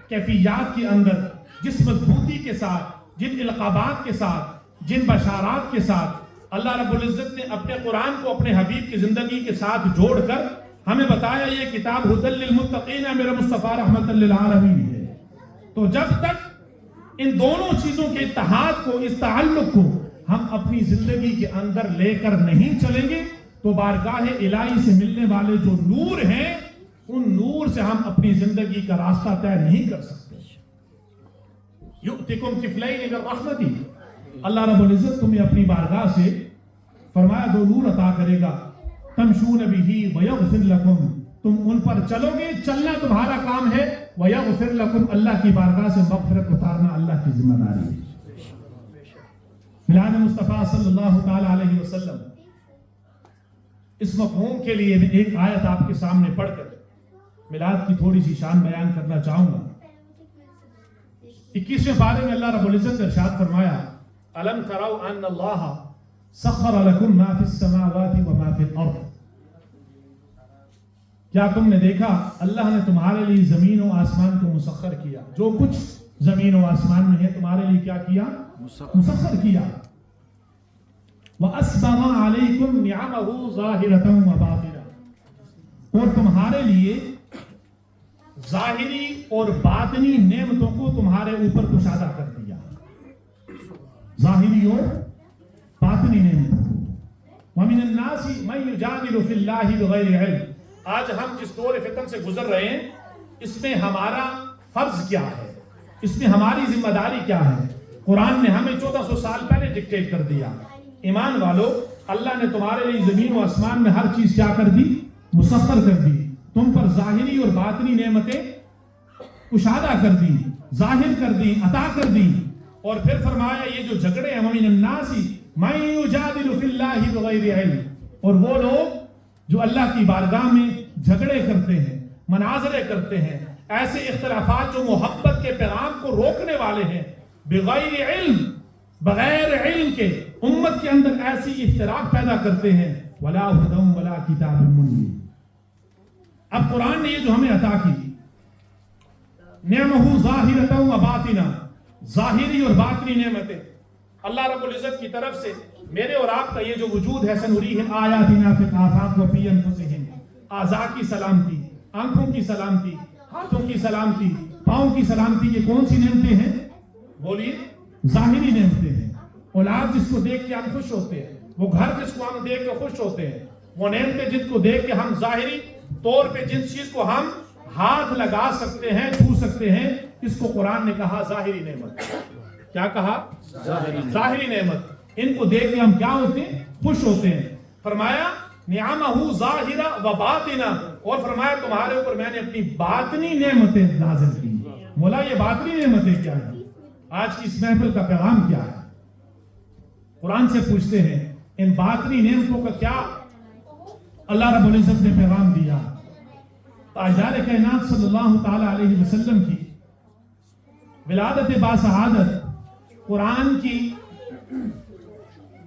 کیفیات کے اندر، جس مضبوطی کے ساتھ، جن القابات کے ساتھ، جن بشارات کے ساتھ اللہ رب العزت نے اپنے قرآن کو اپنے حبیب کی زندگی کے ساتھ جوڑ کر ہمیں بتایا یہ کتاب ھدی للمتقین میرا مصطفیٰ رحمت للعالمین ہے، تو جب تک ان دونوں چیزوں کے اتحاد کو، اس تعلق کو ہم اپنی زندگی کے اندر لے کر نہیں چلیں گے تو بارگاہ الہی سے ملنے والے جو نور ہیں ان نور سے ہم اپنی زندگی کا راستہ طے نہیں کر سکتے۔ یؤتکم کفلین من رحمتی، اللہ رب العزت تمہیں اپنی بارگاہ سے فرمایا دو نور عطا کرے گا، تمشون بہ ویغفر لکم، تم ان پر چلو گے، چلنا تمہارا کام ہے، ویغفر لکم، اللہ کی بارگاہ سے مغفرت اتارنا اللہ کی ذمہ داری ہے۔ میلاد مصطفیٰ صلی اللہ تعالیٰ علیہ وسلم، اس مفہوم کے لیے میں ایک آیت آپ کے سامنے پڑھ کر میلاد کی تھوڑی سی شان بیان کرنا چاہوں گا۔ 21ویں پارے میں اللہ رب العزت نے ارشاد فرمایا الم تروا ان اللہ سخر لکم ما فی السماوات وما فی الارض، کیا تم نے دیکھا اللہ نے تمہارے لیے زمین و آسمان کو مسخر کیا، جو کچھ زمین و آسمان میں ہے تمہارے لیے کیا کیا؟ مسخر کیا۔ وَأَسْبَغَ عَلَيْكُمْ نِعَمَهُ ظَاهِرَةً وَبَاطِنَةً، اور تمہارے لیے ظاہری اور باطنی نعمتوں کو تمہارے اوپر کشادہ کر دیا، ظاہری اور باطنی نعمتوں کو۔ وَمِنَ النَّاسِ مَن يُجَادِلُ فِي اللَّهِ بِغَيْرِ عِلْمٍ، آج ہم جس دور فتن سے گزر رہے ہیں اس میں ہمارا فرض کیا ہے، اس میں ہماری ذمہ داری کیا ہے؟ قرآن نے ہمیں 1400 سال پہلے ڈکٹیٹ کر دیا، ایمان والو اللہ نے تمہارے لیے زمین و آسمان میں ہر چیز کیا کر دی؟ مسخر کر دی، تم پر ظاہری اور باطنی نعمتیں کشادہ کر دی، ظاہر کر دی، عطا کر دی، اور پھر فرمایا یہ جو جھگڑے ہیں وَمِنَ النَّاسِ مَن يُجَادِلُ فِي اللَّهِ بِغَيْرِ عِلْمٍ، اور وہ لوگ جو اللہ کی بارگاہ میں جھگڑے کرتے ہیں، مناظرے کرتے ہیں، ایسے اختلافات جو محبت کے پیغام کو روکنے والے ہیں، بغیر علم، بغیر علم کے امت کے اندر ایسی افتراق پیدا کرتے ہیں، وَلَا هُدًى وَلَا كِتَابٌ مُنِيرٌ۔ اب قرآن نے یہ جو ہمیں عطا کی نعمہ ظاہرۃ و باطنہ، ظاہری اور باطنی نعمتیں اللہ رب العزت کی طرف سے میرے اور آپ کا یہ جو وجود ہے، سنریہم آیاتنا فی الآفاق وفی انفسہم، اعضاء کی سلامتی، آنکھوں کی سلامتی، ہاتھوں کی سلامتی، پاؤں کی سلامتی، یہ کون سی نعمتیں ہیں؟ بولیے، ظاہری نعمتیں ہیں۔ اولاد جس کو دیکھ کے ہم خوش ہوتے ہیں، وہ گھر جس کو ہم دیکھ کے خوش ہوتے ہیں، وہ نعمتیں جن کو دیکھ کے ہم ظاہری طور پہ جن چیز کو ہم ہاتھ لگا سکتے ہیں، چھو سکتے ہیں، اس کو قرآن نے کہا ظاہری نعمت۔ کیا کہا؟ ظاہری نعمت۔ ان کو دیکھ کے ہم کیا ہوتے ہیں؟ خوش ہوتے ہیں۔ فرمایا نعمہ ظاہرہ و باطنہ، اور فرمایا تمہارے اوپر میں نے اپنی باطنی نعمتیں نازل کی۔ مولا یہ باطنی نعمتیں کیا ہیں؟ آج کی اس محفل کا پیغام کیا ہے؟ قرآن سے پوچھتے ہیں ان باطنی نعمتوں کا کیا اللہ رب العزت نے پیغام دیا؟ تاجدار کائنات صلی اللہ تعالیٰ علیہ وسلم کی ولادت باسعادت قرآن کی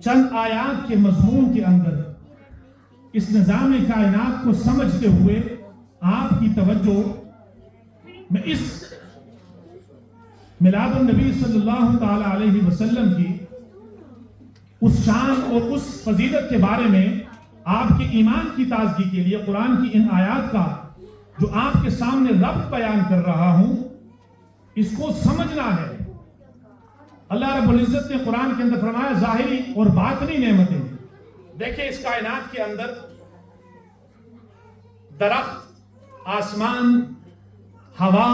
چند آیات کے مضمون کے اندر اس نظام کائنات کو سمجھتے ہوئے آپ کی توجہ میں اس میلاد النبی صلی اللہ تعالیٰ علیہ وسلم کی اس شان اور اس فضیلت کے بارے میں آپ کے ایمان کی تازگی کے لیے قرآن کی ان آیات کا جو آپ کے سامنے ربط بیان کر رہا ہوں، اس کو سمجھنا ہے۔ اللہ رب العزت نے قرآن کے اندر فرمایا ظاہری اور باطنی نعمتیں۔ دیکھیں اس کائنات کے اندر درخت، آسمان، ہوا،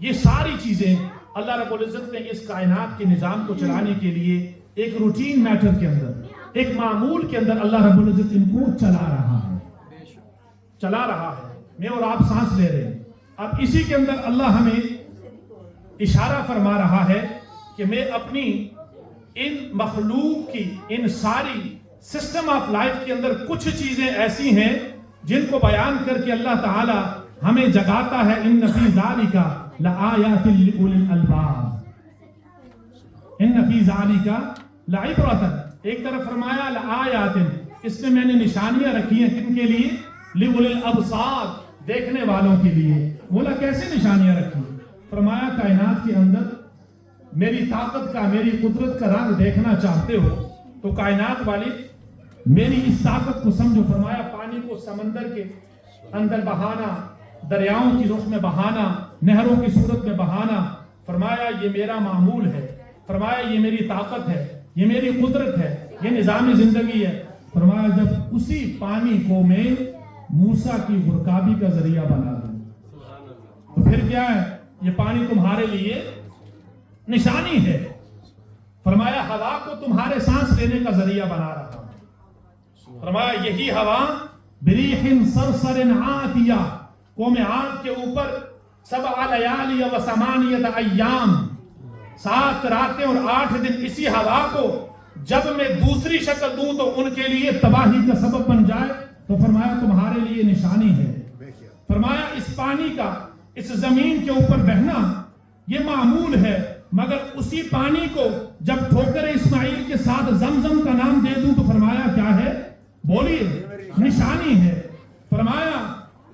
یہ ساری چیزیں اللہ رب العزت نے اس کائنات کے نظام کو چلانے کے لیے ایک روٹین میٹر کے اندر، ایک معمول کے اندر اللہ رب العزت ان کو چلا رہا ہے۔ میں اور آپ سانس لے رہے ہیں، اب اسی کے اندر اللہ ہمیں اشارہ فرما رہا ہے کہ میں اپنی ان مخلوق کی ان ساری سسٹم آف لائف کے اندر کچھ چیزیں ایسی ہیں جن کو بیان کر کے اللہ تعالی ہمیں جگاتا ہے۔ ان فی ذالک لآیات لأولی الالباب، ان فی ذالک لعبرۃ، ایک طرف فرمایا لآیات اس میں نے نشانیاں رکھی ہیں کن کے لیے؟ لِأُولِي الْأَبْصَارِ، دیکھنے والوں کے لیے۔ بولا کیسے نشانیاں رکھی؟ فرمایا کائنات کے اندر میری طاقت کا، میری قدرت کا رنگ دیکھنا چاہتے ہو تو کائنات والی میری اس طاقت کو سمجھو۔ فرمایا پانی کو سمندر کے اندر بہانا، دریاؤں کی رخ میں بہانا، نہروں کی صورت میں بہانا، فرمایا یہ میرا معمول ہے، فرمایا یہ میری طاقت ہے، یہ میری قدرت ہے، یہ نظام زندگی ہے۔ فرمایا جب اسی پانی کو میں موسیٰ کی غرقابی کا ذریعہ بنا دوں تو پھر کیا ہے؟ یہ پانی تمہارے لیے نشانی ہے۔ فرمایا ہوا کو تمہارے سانس لینے کا ذریعہ بنا رہا ہوں۔ فرمایا یہی ہوا بریح صرصر عاتیہ، قوم عاد کے اوپر 7 لیالی و 8 ایام، 7 راتیں اور 8 دن اسی ہوا کو جب میں دوسری شکل دوں تو ان کے لیے تباہی کا سبب بن جائے تو فرمایا تمہارے لیے نشانی ہے۔ فرمایا اس پانی کا اس زمین کے اوپر بہنا یہ معمول ہے، مگر اسی پانی کو جب ٹھوکر اسماعیل کے ساتھ زمزم کا نام دے دوں تو فرمایا کیا ہے؟ بولیے، نشانی ہے۔ فرمایا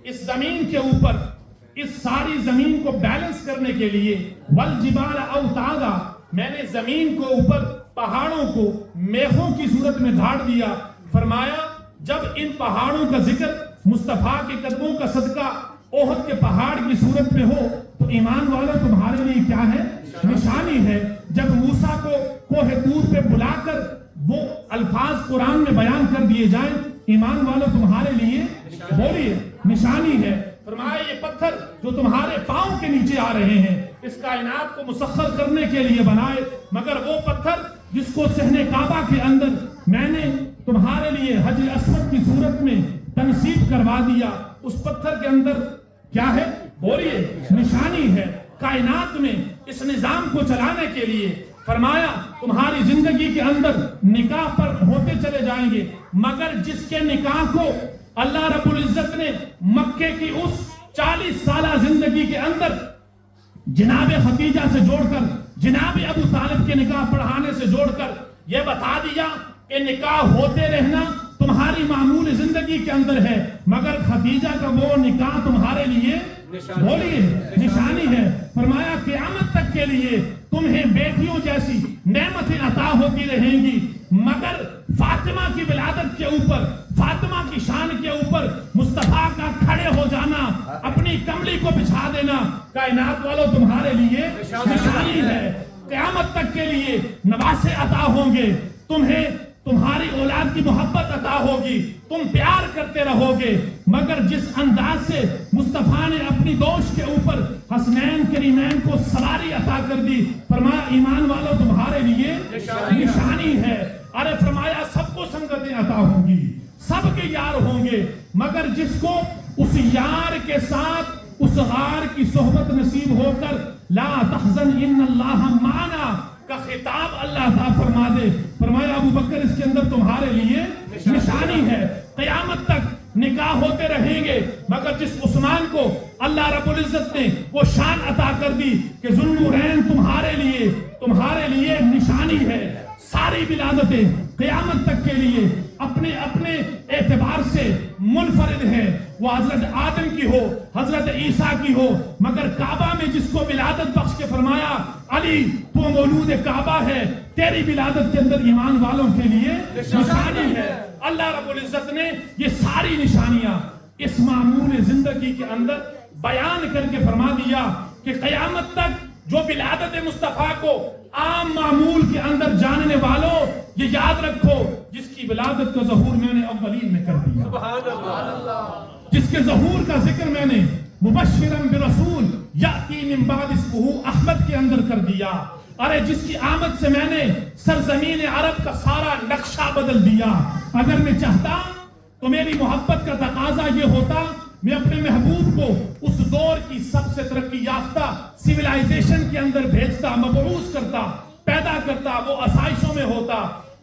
اس زمین کے اوپر اس ساری زمین کو بیلنس کرنے کے لیے والجبال اوتادا، میں نے زمین کو اوپر پہاڑوں کو میخوں کی صورت میں گھاڑ دیا۔ فرمایا جب ان پہاڑوں کا ذکر مصطفیٰ کے قدموں کا صدقہ احد کے پہاڑ کی صورت میں ہو تو ایمان والوں تمہارے لیے کیا ہے؟ نشانی ہے۔ جب موسیٰ کو کوہ طور پہ بلا کر وہ الفاظ قرآن میں بیان کر دیے جائیں، ایمان والوں تمہارے لیے بولیے نشانی ہے۔ فرمایا یہ پتھر جو تمہارے پاؤں کے نیچے آ رہے ہیں اس کائنات کو مسخر کرنے کے لیے بنائے، مگر وہ پتھر جس کو صحن کعبہ کے اندر میں نے تمہارے لیے حجر اسود کی صورت میں تنصیب کروا دیا، اس پتھر کے اندر کیا ہے؟ بولیے نشانی ہے۔ کائنات میں اس نظام کو چلانے کے لیے فرمایا تمہاری زندگی کے اندر نکاح پر ہوتے چلے جائیں گے، مگر جس کے نکاح کو اللہ رب العزت نے مکے کی اس 40 سالہ زندگی کے اندر جناب خدیجہ سے جوڑ کر جناب ابو طالب کے نکاح پڑھانے سے جوڑ کر یہ بتا دیا کہ نکاح ہوتے رہنا تمہاری معمول زندگی کے اندر ہے، مگر خدیجہ کا وہ نکاح تمہارے لیے بولیے نشانی ہے۔ فرمایا قیامت تک کے لیے تمہیں بیٹیوں جیسی نعمتیں عطا ہوتی رہیں گی، مگر فاطمہ کی ولادت کے اوپر، فاطمہ کی شان کے اوپر مصطفیٰ کا کھڑے ہو جانا، اپنی کملی کو بچھا دینا کائنات والوں تمہارے لیے نشانی ہے۔ قیامت تک کے لیے نواسے عطا ہوں گے، تمہیں تمہاری اولاد کی محبت عطا ہوگی، تم پیار کرتے رہو گے، مگر جس انداز سے مصطفیٰ نے اپنی دوش کے اوپر حسنین کریمین کو سواری عطا کر دی، فرمایا ایمان والوں تمہارے لیے نشانی ہے۔ ارے فرمایا سب کو سنگتیں عطا ہوں گی، سب کے یار ہوں گے، مگر جس کو اس یار کے ساتھ اس غار کی صحبت نصیب ہو کر لا تحزن ان اللہ معنا کا خطاب اللہ تعالیٰ فرما دے، فرمایا ابو بکر اس کے اندر تمہارے لیے نشانی ہے۔ قیامت تک نکاح ہوتے رہیں گے، مگر جس عثمان کو اللہ رب العزت نے وہ شان عطا کر دی کہ ذوالنورین تمہارے لیے نشانی ہے۔ ساری ولادتیں قیامت تک کے لیے اپنے اپنے اعتبار سے منفرد ہے، وہ حضرت آدم کی ہو، حضرت عیسیٰ کی ہو، مگر کعبہ میں جس کو ولادت بخش کے فرمایا علی تو مولود کعبہ ہے، تیری ولادت کے اندر ایمان والوں کے لیے نشانی ہے۔ اللہ رب العزت نے یہ ساری نشانیاں اس معمول زندگی کے اندر بیان کر کے فرما دیا کہ قیامت تک جو ولادت مصطفیٰ کو عام معمول کے اندر جاننے والوں یہ یاد رکھو، جس کی ولادت کا ظہور میں نے اولین میں کر دیا، سبحان اللہ، جس کے ظہور کا ذکر میں نے مبشرا برسول یاتی من بعد اسمہ احمد کے اندر کر دیا، ارے جس کی آمد سے میں نے سرزمین عرب کا سارا نقشہ بدل دیا۔ اگر میں چاہتا تو میری محبت کا تقاضا یہ ہوتا میں اپنے محبوب کو اس دور کی سب سے ترقی یافتہ سیولائزیشن کے اندر بھیجتا، مبعوث کرتا، پیدا کرتا، وہ آسائشوں میں ہوتا،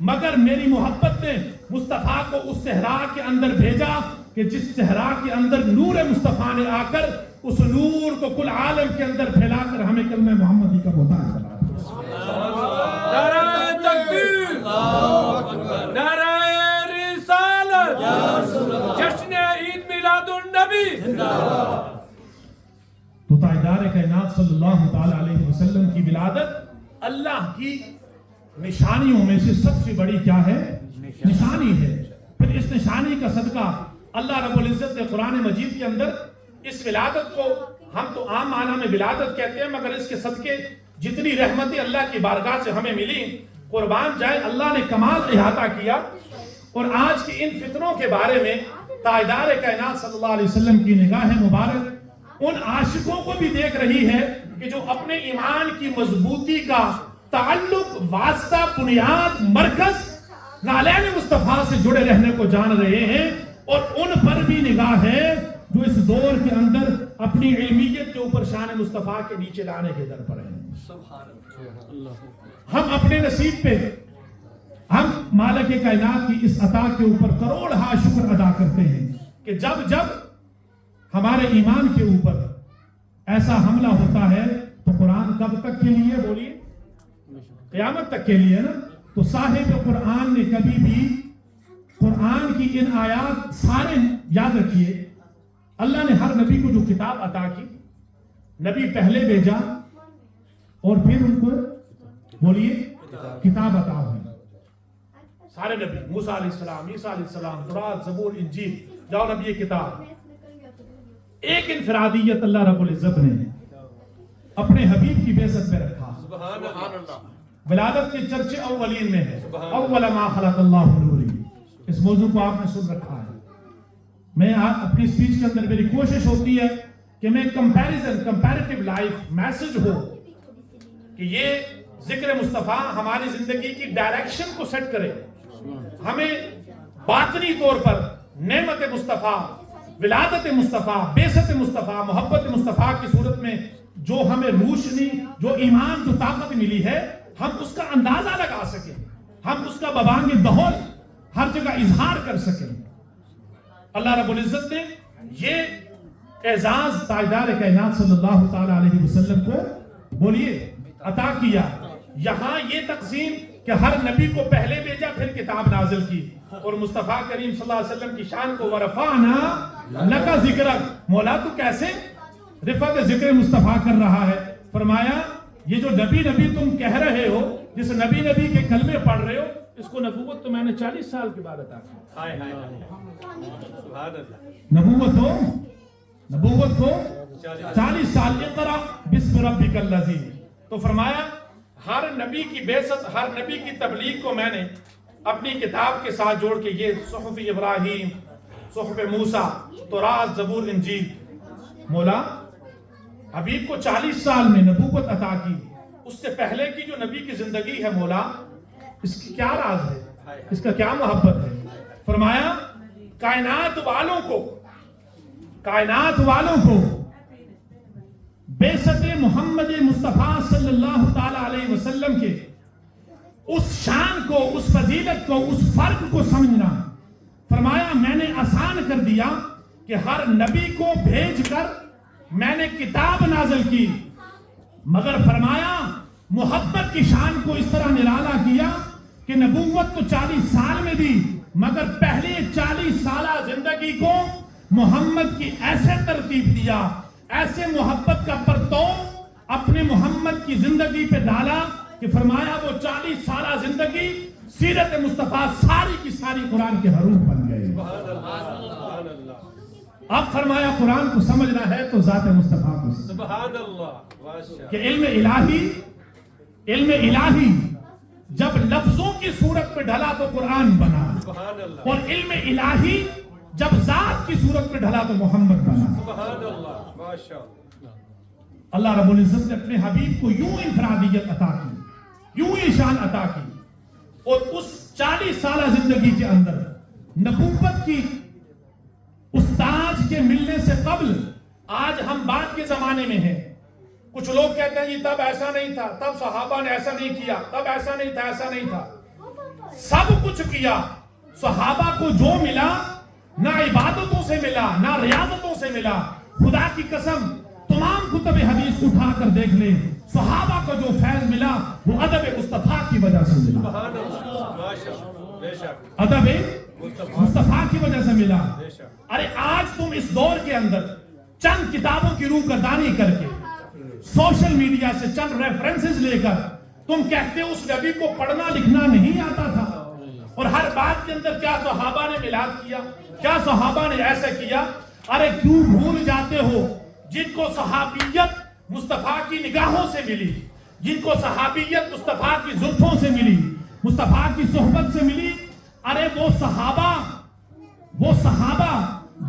مگر میری محبت نے مصطفیٰ کو اس صحرا کے اندر بھیجا کہ جس صحرا کے اندر نور مصطفیٰ نے آ کر اس نور کو کل عالم کے اندر پھیلا کر ہمیں کلمہ محمدی کا بہتان چلا۔ نعرہ تکبیر، نعرہ رسالت۔ تو تاجدار کائنات صلی اللہ تعالی علیہ وسلم کی ولادت اللہ کی نشانیوں میں سے سب سے بڑی کیا ہے؟ نشانی ہے۔ پھر اس نشانی کا صدقہ اللہ رب العزت نے قرآن مجید کے اندر اس ولادت کو، ہم تو عام معنی میں ولادت کہتے ہیں، مگر اس کے صدقے جتنی رحمتیں اللہ کی بارگاہ سے ہمیں ملی، قربان جائے اللہ نے کمال احاطہ کیا۔ اور آج کی ان فتنوں کے بارے میں تاجدار کائنات صلی اللہ علیہ وسلم کی نگاہ مبارک ان عاشقوں کو بھی دیکھ رہی ہے کہ جو اپنے ایمان کی مضبوطی کا تعلق، واسطہ، بنیاد، مرکز نالین مصطفیٰ سے جڑے رہنے کو جان رہے ہیں، اور ان پر بھی نگاہ ہے جو اس دور کے اندر اپنی علمیت کے اوپر شان مصطفیٰ کے نیچے لانے کے در پر ہیں۔ ہم اپنے نصیب پہ، ہم مالک کائنات کی اس عطا کے اوپر کروڑہا شکر ادا کرتے ہیں کہ جب جب ہمارے ایمان کے اوپر ایسا حملہ ہوتا ہے تو قرآن کب تک کے لیے؟ بولیے، قیامت تک کے لیے نا۔ تو صاحب قرآن نے کبھی بھی قرآن کی ان آیات سارے یاد رکھیے، اللہ نے ہر نبی کو جو کتاب عطا کی، نبی پہلے بھیجا اور پھر ان کو بولیے کتاب عطا ہوئی۔ سارے نبی، موسیٰ علیہ السلام، عیسیٰ علیہ السلام، تورات، زبور، انجیل، جاؤ نبی کتاب۔ ایک انفرادیت اللہ رب العزت نے اپنے حبیب کی بعثت پہ رکھا۔ سبحان اللہ۔ ولادت کے چرچے اولین میں ہے، اول ما خلق اللہ نوری۔ اس موضوع کو آپ نے سن رکھا ہے۔ میں اپنی سپیچ کے اندر میری کوشش ہوتی ہے کہ میں کمپیریٹیو لائف میسج ہو کہ یہ ذکر مصطفیٰ ہماری زندگی کی ڈائریکشن کو سیٹ کرے، ہمیں باطنی طور پر نعمت مصطفیٰ، ولادت مصطفیٰ، بعثت مصطفیٰ، محبت مصطفیٰ کی صورت میں جو ہمیں روشنی، جو ایمان، جو طاقت ملی ہے، ہم اس کا اندازہ لگا سکیں، ہم اس کا ببانگ دہل ہر جگہ اظہار کر سکیں۔ اللہ رب العزت نے یہ اعزاز تاجدار کائنات صلی اللہ تعالی علیہ وسلم کو بولیے عطا کیا۔ یہاں یہ تقسیم کہ ہر نبی کو پہلے بھیجا پھر کتاب نازل کی، اور مصطفیٰ کریم صلی اللہ علیہ وسلم کی شان کو ورفعنا لک ذکرک۔ مولا تو کیسے رفعت ذکر مصطفیٰ کر رہا ہے؟ فرمایا یہ جو نبی تم کہہ رہے ہو، جس نبی کے کلمے پڑھ رہے ہو، اس کو نبوت تو میں نے 40 سال کے بعد عطا کی۔ نبوت کو 40 سال۔ اقرأ بسم ربک الذی۔ تو فرمایا ہر نبی کی بعثت، ہر نبی کی تبلیغ کو میں نے اپنی کتاب کے ساتھ جوڑ کے، یہ صحف ابراہیم، صحف موسیٰ، تورات، زبور، انجیل۔ مولا حبیب کو 40 سال میں نبوت عطا کی، اس سے پہلے کی جو نبی کی زندگی ہے مولا، اس کی کیا راز ہے، اس کا کیا محبت ہے؟ فرمایا کائنات والوں کو بعثت محمد مصطفیٰ صلی اللہ تعالی علیہ وسلم کے اس شان کو، اس فضیلت کو، اس فرق کو سمجھنا۔ فرمایا میں نے آسان کر دیا کہ ہر نبی کو بھیج کر میں نے کتاب نازل کی، مگر فرمایا محبت کی شان کو اس طرح نرالا کیا کہ نبوت تو 40 سال میں دی، مگر پہلے 40 سالہ زندگی کو محمد کی ایسے ترتیب دیا، ایسے محبت کا پرتو اپنے محمد کی زندگی پہ ڈالا کہ فرمایا وہ 40 سالہ زندگی سیرت مصطفیٰ ساری کی ساری قرآن کے حروف بن گئے۔ اب فرمایا قرآن کو سمجھنا ہے تو ذات مصطفیٰ کو سبحان اللہ کہ علم الہی جب لفظوں کی صورت پہ ڈھلا تو قرآن بنا، اور علم الہی جب ذات کی صورت پہ ڈھلا تو محمد بنا۔ سبحان اللہ، ماشاءاللہ۔ اللہ رب العزت نے اپنے حبیب کو یوں انفرادیت عطا کی، یوں یہ شان عطا کی، اور اس 40 سالہ زندگی کے اندر نبوت کی استاد کے ملنے سے قبل، آج ہم بعد کے زمانے میں ہیں، کچھ لوگ کہتے ہیں یہ تب ایسا نہیں تھا، تب صحابہ نے ایسا نہیں کیا، تب ایسا نہیں تھا، ایسا نہیں تھا۔ سب کچھ کیا۔ صحابہ کو جو ملا نہ عبادتوں سے ملا، نہ ریاضتوں سے ملا۔ خدا کی قسم تمام کتب حدیث اٹھا کر دیکھ لیں، صحابہ کو جو فیض ملا وہ ادب مصطفیٰ کی وجہ سے ملا، سبحان اللہ، ماشاءاللہ، بے شک، ادب مصطفیٰ کی وجہ سے ملا۔ بے شک۔ ارے آج تم اس دور کے اندر چند کتابوں کی روگردانی کر کے سوشل میڈیا سے چند ریفرنسز لے کر تم کہتے ہو اس نبی کو پڑھنا لکھنا نہیں آتا تھا، اور ہر بات کے اندر کیا صحابہ نے میلاد کیا، کیا صحابہ نے ایسا کیا؟ ارے کیوں بھول جاتے ہو جن کو صحابیت مصطفیٰ کی نگاہوں سے ملی، جن کو صحابیت مصطفیٰ کی زلفوں سے ملی، مصطفیٰ کی صحبت سے ملی؟ ارے وہ صحابہ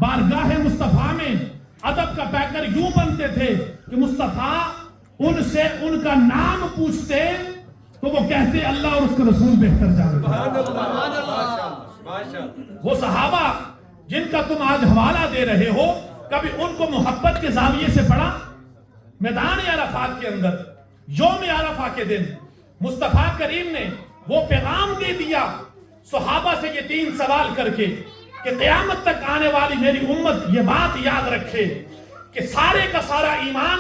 بارگاہ مصطفیٰ میں ادب کا پیکر یوں بنتے تھے کہ مصطفیٰ ان سے ان کا نام پوچھتے تو وہ کہتے اللہ اور اس کا رسول بہتر جانتے۔ وہ صحابہ جن کا تم آج حوالہ دے رہے ہو، کبھی ان کو محبت کے زاویے سے پڑھا؟ میدان عرفات کے اندر یوم عرفہ کے دن مصطفیٰ کریم نے وہ پیغام دے دیا صحابہ سے یہ 3 سوال کر کے کہ قیامت تک آنے والی میری امت یہ بات یاد رکھے کہ سارے کا سارا ایمان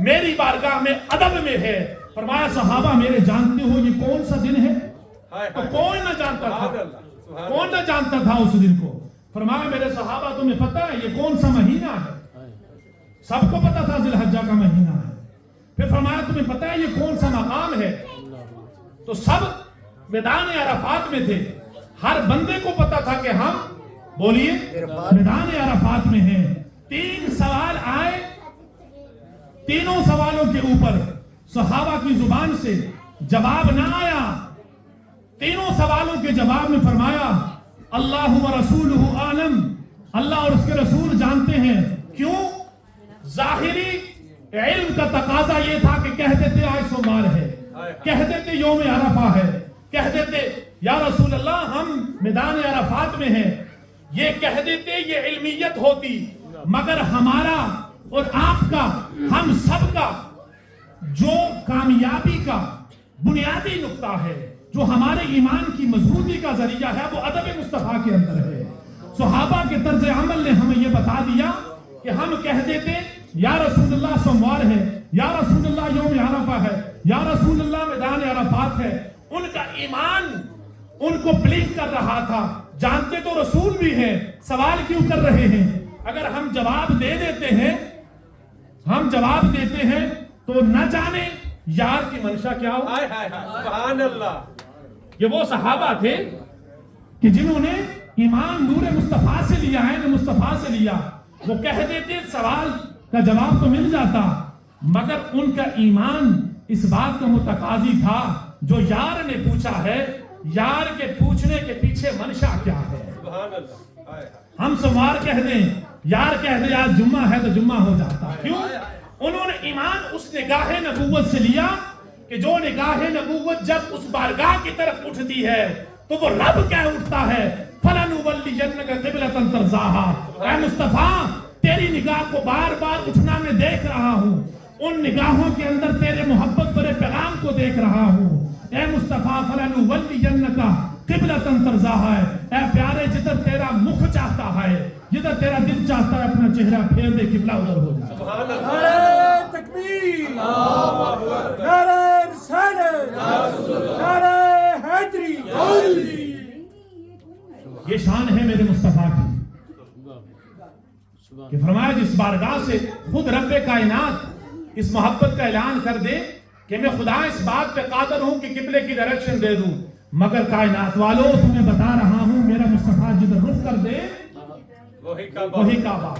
میری بارگاہ میں ادب میں ہے۔ فرمایا صحابہ میرے جانتے ہو یہ کون سا دن ہے؟ تو کون نہ جانتا تھا، کون نہ جانتا تھا اس دن کو؟ فرمایا میرے صحابہ تمہیں پتہ ہے یہ کون سا مہینہ ہے؟ سب کو پتا تھا ذی الحجہ کا مہینہ ہے۔ پھر فرمایا تمہیں پتہ ہے یہ کون سا مقام ہے؟ تو سب میدان عرفات میں تھے، ہر بندے کو پتا تھا کہ ہم بولیے میدان عرفات میں ہیں۔ 3 سوال آئے، تینوں سوالوں کے اوپر صحابہ کی زبان سے جواب نہ آیا۔ تینوں سوالوں کے جواب میں فرمایا اللہ و رسولہ عالم، اللہ اور اس کے رسول جانتے ہیں۔ کیوں؟ ظاہری علم کا تقاضا یہ تھا کہ کہہ دیتے آج سوموار ہے، کہہ دیتے یوم عرفہ ہے، کہہ دیتے یا رسول اللہ ہم میدان عرفات میں ہیں، یہ کہہ دیتے یہ علمیت ہوتی۔ مگر ہمارا اور آپ کا، ہم سب کا جو کامیابی کا بنیادی نقطہ ہے، جو ہمارے ایمان کی مضبوطی کا ذریعہ ہے، وہ ادب مصطفیٰ کے اندر ہے۔ صحابہ کے طرز عمل نے ہمیں یہ بتا دیا کہ ہم کہہ دیتے یا رسول اللہ سوموار ہے، یا رسول اللہ یوم عرفہ ہے، یا رسول اللہ میدان عرفات ہے، ان کا ایمان ان کو بلنک کر رہا تھا۔ جانتے تو رسول بھی ہیں، سوال کیوں کر رہے ہیں؟ اگر ہم جواب دے دیتے ہیں، ہم جواب دیتے ہیں تو نہ جانے یار کی منشا کیا ہو۔ سبحان اللہ۔ یہ وہ صحابہ تھے کہ جنہوں نے ایمان نور مصطفیٰ سے لیا ہے، نہ مصطفیٰ سے لیا۔ وہ کہہ دیتے سوال کا جواب تو مل جاتا، مگر ان کا ایمان اس بات کا متقاضی تھا جو یار نے پوچھا ہے، یار کے پوچھنے کے پیچھے منشا کیا ہے۔ سبحان اللہ۔ ہم سوموار کہہ دیں، یار کہہ دیں آج جمعہ ہے تو جمعہ ہو جاتا۔ کیوں؟ انہوں نے ایمان اس نگاہ نبوت سے لیا کہ جو نگاہ نبوت جب اس بارگاہ کی طرف اٹھتی ہے تو وہ رب کہہ اٹھتا ہے فَلَنُوَلِّيَنَّكَ قِبْلَةً تَرْضَاهَا۔ اے مصطفیٰ تیری نگاہ کو بار بار اٹھنا میں دیکھ رہا ہوں، ان نگاہوں کے اندر تیرے محبت برے پیغام کو دیکھ رہا ہوں۔ اے مصطفیٰ فَلَنُوَلِّيَنَّكَ قِبْلَةً تَرْضَاهَا، اے پیارے جدھر تیرا مخ چاہتا ہے، جدھر تیرا دل چاہتا ہے اپنا چہرہ پھیر دے، قبلہ ادھر ہو جائے۔ سبحان اللہ۔ نعرہ تکبیر، نعرہ رسالت، نعرہ حیدری۔ یہ شان ہے میرے مصطفیٰ کی کہ فرمایا جس بارگاہ سے خود رب کائنات اس محبت کا اعلان کر دے کہ میں خدا اس بات پہ قادر ہوں کہ قبلے کی ڈائریکشن دے دوں، مگر کائنات والوں تمہیں بتا رہا ہوں میرا مصطفیٰ جدھر رخ کر دے وہی کعبہ،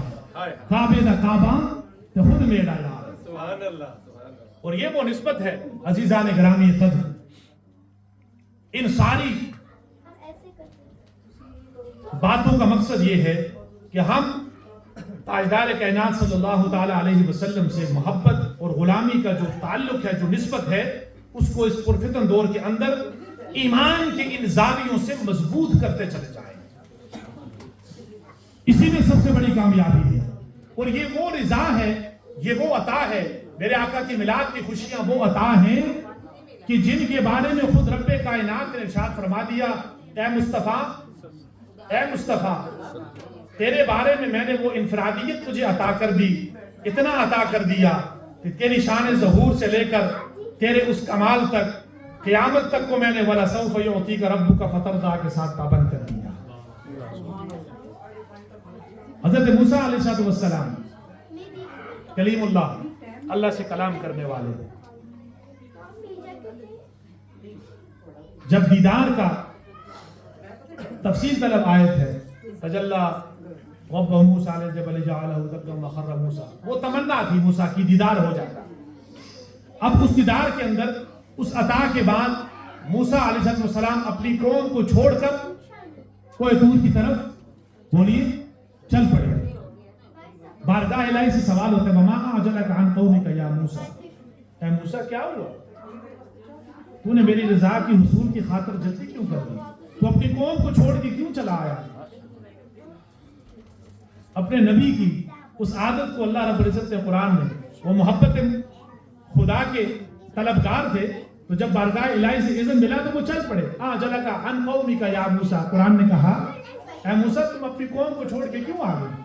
کعبے دا کعبہ تو خود میرا یار۔ سبحان اللہ۔ اور یہ وہ نسبت ہے عزیزان گرامی قدر، ان ساری باتوں کا مقصد یہ ہے کہ ہم تاجدار کائنات صلی اللہ تعالی علیہ وسلم سے محبت اور غلامی کا جو تعلق ہے، جو نسبت ہے، اس کو اس پرفتن دور کے اندر ایمان کے ان زاویوں سے مضبوط کرتے چلے جائیں۔ اسی میں سب سے بڑی کامیابی ہے، اور یہ وہ رضا ہے، یہ وہ عطا ہے، میرے آقا کی میلاد کی خوشیاں وہ عطا ہیں کہ جن کے بارے میں خود رب کائنات نے ارشاد فرما دیا اے مصطفیٰ، اے مصطفیٰ تیرے بارے میں نے وہ انفرادیت تجھے عطا کر دی، اتنا عطا کر دیا کہ تیری شان ظہور سے لے کر تیرے اس کمال تک، قیامت تک کو میں نے وَلَسَوْفَ يُعْطِيكَ رَبُّكَ فَتَرْضَىٰ کے ساتھ پابند کر دیا۔ حضرت موسیٰ علیہ السلام کلیم اللہ، اللہ سے کلام کرنے والے. جب دیدار کا تفصیل طلب آیت ہے، تجلی رب موسیٰ علیہ الجبل جعلہ دکا وخر موسیٰ، وہ تمنا تھی موسیٰ کی دیدار ہو جاتا. اب اس دیدار کے اندر اس عطا کے بعد موسیٰ علیہ السلام اپنی قوم کو چھوڑ کر کوہ طور کی طرف بولیے چل پڑے. بارگاہ الہی سے سوال ہوتا ہے وما اعجلک عن قومک یا موسیٰ، اے موسیٰ کیا ہوا، تو نے میری رضا کی حصول کی خاطر جلدی کیوں کر دی، تو اپنی قوم کو چھوڑ کے کیوں چلا آیا. اپنے نبی کی اس عادت کو اللہ رب العزت نے قرآن میں، وہ محبت خدا کے طلبگار تھے، تو جب بارگاہ الہی سے اذن ملا تو وہ چل پڑے. اعجلک عن قومک یا موسیٰ، قرآن نے کہا اے موسیٰ تم اپنی قوم کو چھوڑ کے کیوں آ گئے؟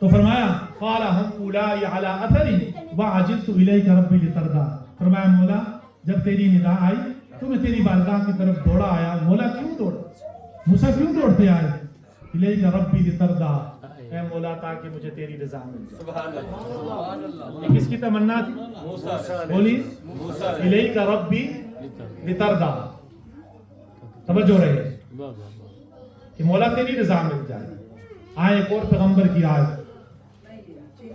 تو فرمایا قال هم اولائی علی اثری وعجلت الیک ربی لترضی، فرمایا مولا جب تیری ندا آئی تو میں تیری بارگاہ کی طرف دوڑا آیا. مولا کیوں دوڑا، موسیٰ کیوں دوڑتے آئے؟ الیک ربی لترضی، اے مولا تاکہ مجھے تیری رضا مل جائے. سبحان اللہ. یہ کس کی تمنا تھی؟ بولی الیک ربی لترضی. توجہ رہے کہ مولا تیری رضا مل جائے. آئے ایک اور پیغمبر کی آیت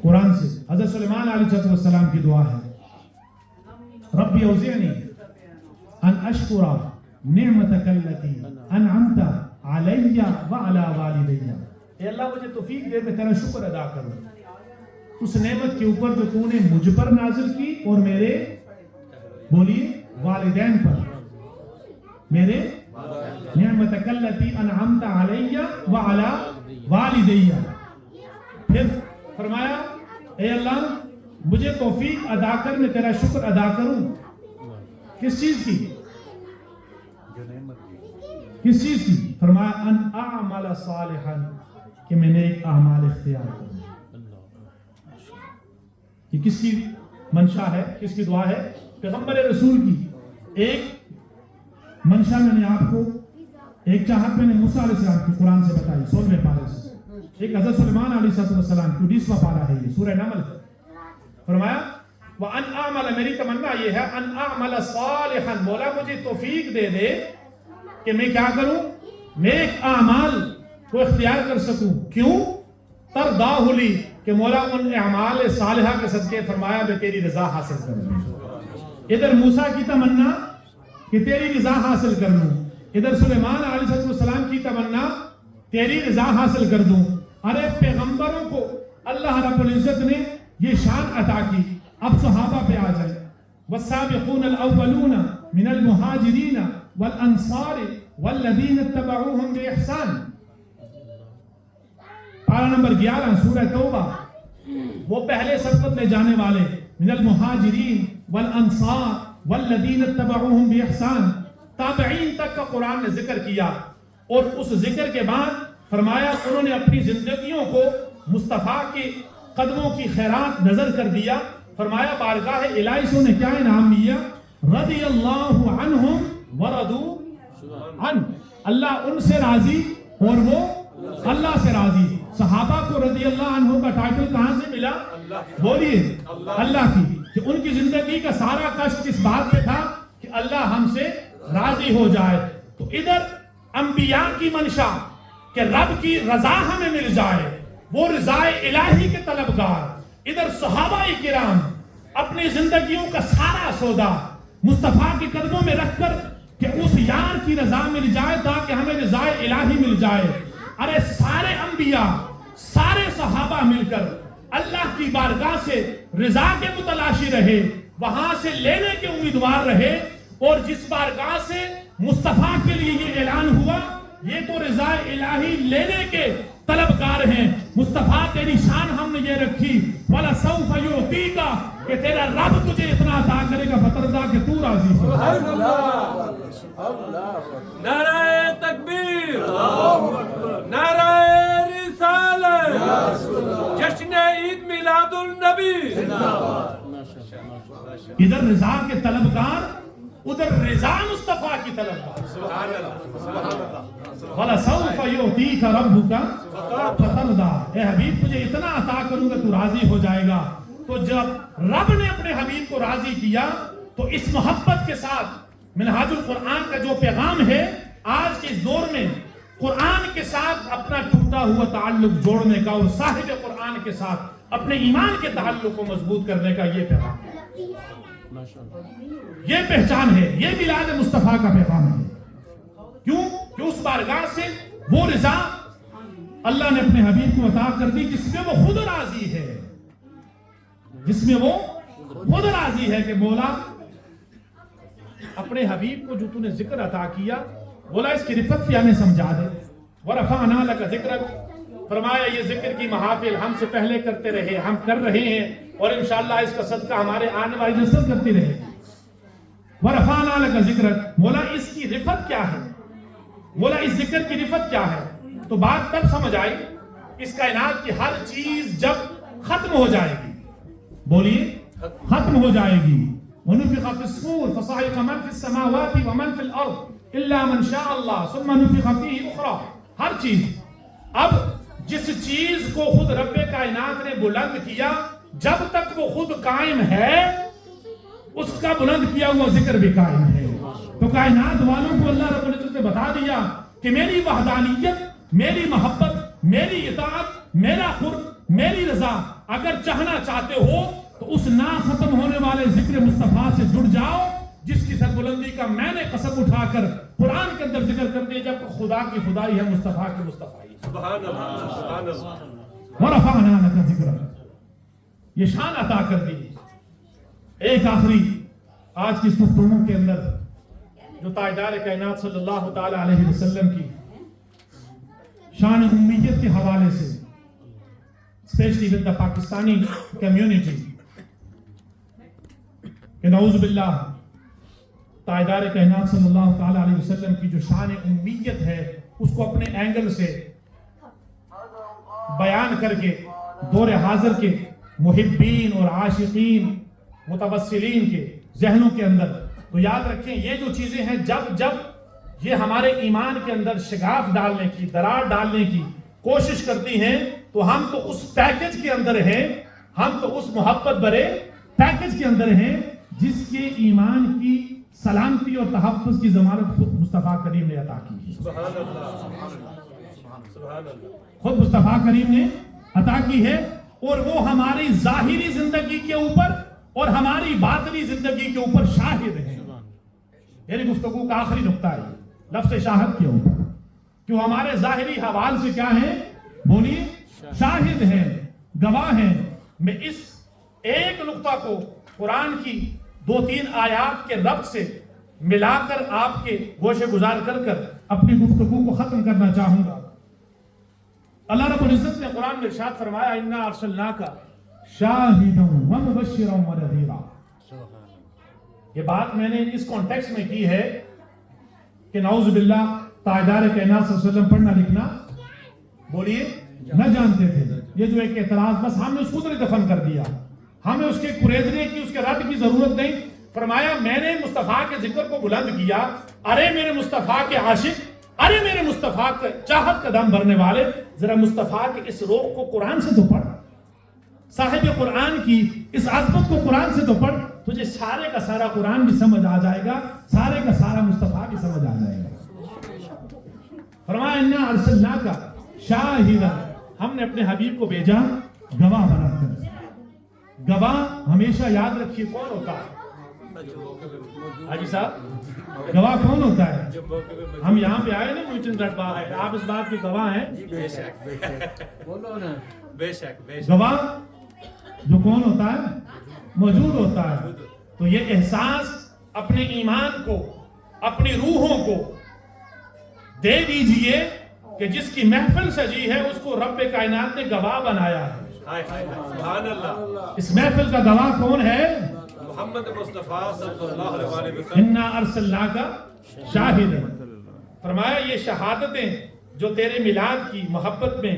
قرآن سے، حضرت سلیمان علیہ السلام کی دعا ہے ربی اوزعنی ان اشکر نعمتک التی انعمت علی وعلی والدی، اے اللہ مجھے توفیق دے میں تیرا شکر ادا کروں اس نعمت کے اوپر جو تو نے مجھ پر نازل کی اور میرے بولیے والدین پر، میرے نعمتک التی انعمت علی وعلی والدی. پھر فرمایا اے اللہ مجھے توفیق ادا کر میں تیرا شکر ادا کروں. کس چیز کی؟ کس چیز کی؟ فرمایا ان اعمل صالحا، کہ میں نیک اعمال اختیار کروں. یہ کس کی منشا ہے، کس کی دعا ہے؟ پیغمبر رسول کی. ایک منشا میں نے آپ کو، ایک چاہت میں نے موسیٰ علیہ السلام کی قرآن سے بتائی 16ویں پارے سے، ایک حضرت سلیمان علیہ السلام کی 20واں پارہ ہے، یہ سورہ نمل ہے. فرمایا وَأَنْ أَعْمَلَ، میری تمنا یہ ہے ان اعمل صالحا، مولا مجھے توفیق دے دے کہ میں کیا کروں، نیک اعمال کو اختیار کر سکوں. کیوں؟ ترضاہ لی، کہ مولا ان اعمال صالحہ کے صدقے فرمایا میں تیری رضا حاصل کروں. ادھر موسیٰ کی تمنا کہ تیری رضا حاصل کر لوں، ادھر سلیمان علیہ السلام کی تمنا تیری رضا حاصل کر دوں. ارے پیغمبروں کو اللہ رب العزت نے یہ شان عطا کی. اب صحابہ پہ آ جائے. والسابقون الاولون من المہاجرین والانصار والذین اتبعوہم بإحسان، پارہ نمبر 11 سورہ توبہ. وہ پہلے سبقت لے جانے والے من المہاجرین والانصار والذین اتبعوہم بإحسان، تابعین تک کا قرآن نے ذکر کیا. اور اس ذکر کے بعد فرمایا انہوں نے اپنی زندگیوں کو مصطفیٰ کے قدموں کی خیرات نظر کر دیا. فرمایا بارگاہ الہی سے انہیں کیا انعام دیا؟ رضی اللہ عنہم ورضوا عنہ، اللہ ان سے راضی اور وہ اللہ سے راضی. صحابہ کو رضی اللہ عنہ کا ٹائٹل کہاں سے ملا؟ بولیے اللہ کی. کہ ان کی زندگی کا سارا کشت کس بات پہ تھا کہ اللہ ہم سے راضی ہو جائے. تو ادھر انبیاء کی منشا کہ رب کی رضا ہمیں مل جائے، وہ رضا الہی کے طلبگار. ادھر صحابہ کرام اپنی زندگیوں کا سارا سودا مصطفیٰ کے قدموں میں رکھ کر کہ اس یار کی رضا مل جائے تاکہ ہمیں رضا الہی مل جائے. ارے سارے انبیاء، سارے صحابہ مل کر اللہ کی بارگاہ سے رضا کے متلاشی رہے، وہاں سے لینے کے امیدوار رہے. اور جس بارگاہ سے مصطفیٰ کے لیے یہ اعلان ہوا یہ تو رضا الہی لینے کے طلبگار ہیں. مصطفیٰ تیری شان ہم نے یہ رکھی وَلَسَوْفَ يُعْطِيكَ، کہ تیرا رب تجھے اتنا عطا کرے گا فترضا کہ تو راضی ہو. نعرہ تکبیر، نعرہ رسالت، جشن عید میلاد النبی. ادھر رضا کے طلبگار، ادھر رضا مصطفیٰ کی طلبگار. سبحان اللہ، سبحان اللہ. وَلَسَوْفَ يُعْطِيكَ رَبُّكَ فَتَرْضَى، اے حبیب تجھے اتنا عطا کروں گا تو راضی ہو جائے گا۔ تو جب رب نے اپنے حبیب کو راضی کیا تو اس محبت کے ساتھ منہاج القرآن کا جو پیغام ہے آج کے اس دور میں قرآن کے ساتھ اپنا ٹوٹا ہوا تعلق جوڑنے کا اور صاحب قرآن کے ساتھ اپنے ایمان کے تعلق کو مضبوط کرنے کا یہ پیغام ہے، یہ پہچان ہے، یہ میلاد مصطفیٰ کا پیغام ہے۔ کیوں کہ اس بارگاہ سے وہ رضا اللہ نے اپنے حبیب کو عطا کر دی جس میں وہ خود راضی ہے، جس میں وہ خود راضی ہے کہ مولا اپنے حبیب کو جو تو نے ذکر عطا کیا، بولا اس کی رفت بھی ہمیں سمجھا دے۔ وَرَفَعْنَا لَكَ ذِكْرَكَ، فرمایا یہ ذکر کی محافل ہم سے پہلے کرتے رہے، ہم کر رہے ہیں اور انشاءاللہ اس کا صدقہ ہمارے آنے والی نسل کرتی رہے۔ وَرَفَعْنَا لَكَ ذِكْرَكَ، مولا اس کی رفت کیا ہے، مولا اس ذکر کی رفت کیا ہے؟ تو بات تب سمجھ آئی اس کائنات کی ہر چیز جب ختم ہو جائے گی، بولیے ختم ہو جائے گی۔ وَنُفِخَ فِي الصُّورِ فَصَعِقَ مَنْ فِي السَّمَاوَاتِ وَمَنْ فِي الْأَرْضِ إِلَّا مَنْ شَاءَ اللَّهُ ثُمَّ نُفِخَ فِيهِ أُخْرَى، ہر چیز اب جس چیز کو خود رب کائنات نے بلند کیا جب تک وہ خود قائم ہے اس کا بلند کیا ہوا ذکر بھی قائم ہے۔ تو کائنات والوں کو اللہ رب العزت نے بتا دیا کہ میری وحدانیت، میری محبت، میری اطاعت، میرا قرب، میری رضا اگر چاہنا چاہتے ہو تو اس نا ختم ہونے والے ذکر مصطفیٰ سے جڑ جاؤ جس کی سربلندی کا میں نے قسم اٹھا کر قرآن کے اندر ذکر کر دیا جب خدا کی خدائی ہے، مصطفیٰ کی مصطفیٰ۔ سبحان اللہ، سبحان اللہ۔ وَرَفَعْنَا لَكَ ذِكْرَكَ، یہ شان عطا کر دی۔ ایک آخری آج کی اس گفتگو کے اندر جو تاجدار کائنات صلی اللہ تعالی علیہ وسلم کی شان امیت کے حوالے سے especially with the Pakistani community کہ نعوذ باللہ تاجدار کائنات صلی اللہ تعالی علیہ وسلم کی جو شان امیت ہے اس کو اپنے اینگل سے بیان کر کے دور حاضر کے محبین اور عاشقین متوسلین کے ذہنوں کے اندر تو یاد رکھیں یہ جو چیزیں ہیں جب یہ ہمارے ایمان کے اندر شگاف ڈالنے کی، درار ڈالنے کی کوشش کرتی ہیں تو ہم تو اس پیکج کے اندر ہیں، ہم تو اس محبت برے پیکج کے اندر ہیں جس کے ایمان کی سلامتی اور تحفظ کی ضمانت خود مصطفیٰ کریم نے عطا کی ہے۔ سبحان اللہ، سبحان اللہ۔ خود مصطفیٰ کریم نے عطا کی ہے اور وہ ہماری ظاہری زندگی کے اوپر اور ہماری باطنی زندگی کے اوپر شاہد ہیں۔ یعنی گفتگو کا آخری نقطہ ہے لفظ شاہد کے اوپر، کیوں ہمارے ظاہری حوال سے کیا ہیں، بولیے شاہد ہیں، گواہ ہیں۔ میں اس ایک نقطہ کو قرآن کی 2-3 آیات کے ربط سے ملا کر آپ کے گوشے گزار کر اپنی گفتگو کو ختم کرنا چاہوں گا۔ اللہ رب العزت نے قرآن میں ارشاد فرمایا اِنَّا أَرْسَلْنَاكَ شَاهِدًا وَمُبَشِّرًا وَنَذِيرًا۔ یہ بات میں نے اس کانٹیکس میں کی ہے کہ نعوذ باللہ تاجدار کائنات صلی اللہ علیہ وسلم پڑھنا لکھنا بولیے نہ جانتے تھے۔ یہ جو ایک اعتراض بس ہم نے اس کو دفن کر دیا، ہمیں اس کے قریدنے کی، اس کے رد کی ضرورت نہیں۔ فرمایا میں نے مصطفیٰ کے ذکر کو بلند کیا، ارے میرے مصطفیٰ کے عاشق، ارے میرے مصطفیٰ کے چاہت کا دم بھرنے والے، ذرا مصطفیٰ کے اس روح کو قرآن سے تو پڑھ، صاحب قرآن کی اس عظمت کو قرآن سے تو پڑھ، تجھے سارے کا سارا قرآن بھی سمجھ آ جائے گا، سارے کا سارا مصطفیٰ بھی سمجھ آ جائے گا۔ فرمایا اِنَّا أَرْسَلْنَاكَ شَاهِدًا، ہم نے اپنے حبیب کو بھیجا گواہ بنا کر۔ گواہ ہمیشہ یاد رکھیے کون ہوتا ہے حاجی صاحب، گواہ کون ہوتا ہے؟ ہم یہاں پہ آئے نا میوٹن ڈٹ بار ہے، آپ اس بات کے گواہ ہیں؟ بے شک، بولو نا، بے شک، بے شک۔ گواہ جو کون ہوتا ہے؟ موجود ہوتا ہے۔ تو یہ احساس اپنے ایمان کو، اپنی روحوں کو دے دیجئے کہ جس کی محفل سجی ہے اس کو رب کائنات نے گواہ بنایا ہے۔ سبحان اللہ۔ اس محفل کا گواہ کون ہے؟ محمد مصطفیٰ صلی اللہ علیہ وسلم۔ اِنَّا أَرْسَلْنَاكَ شَاهِدًا، فرمایا یہ شہادتیں جو تیرے میلاد کی محبت میں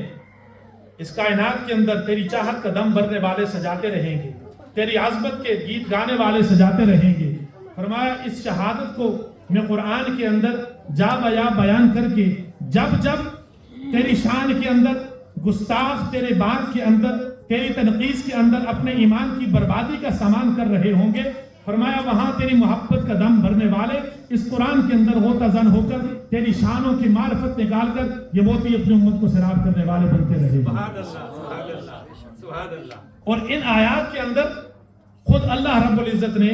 اس کائنات کے اندر تیری چاہت کا دم بھرنے والے سجاتے رہیں گے، تیری عظمت کے گیت گانے والے سجاتے رہیں گے۔ فرمایا اس شہادت کو میں قرآن کے اندر جا بیا بیان کر کے جب جب تیری شان کے اندر گستاخ تیرے بات کے اندر تیری تنقیص کے اندر اپنے ایمان کی بربادی کا سامان کر رہے ہوں گے، فرمایا وہاں تیری محبت کا دم بھرنے والے اس قرآن کے اندر غوطہ زن ہو کر تیری شانوں کی معرفت نکال کر یہ موتی اپنی امت کو سیراب کرنے والے بنتے رہے۔ سبحان اللہ، سبحان اللہ، سبحان اللہ۔ اور ان آیات کے اندر خود اللہ رب العزت نے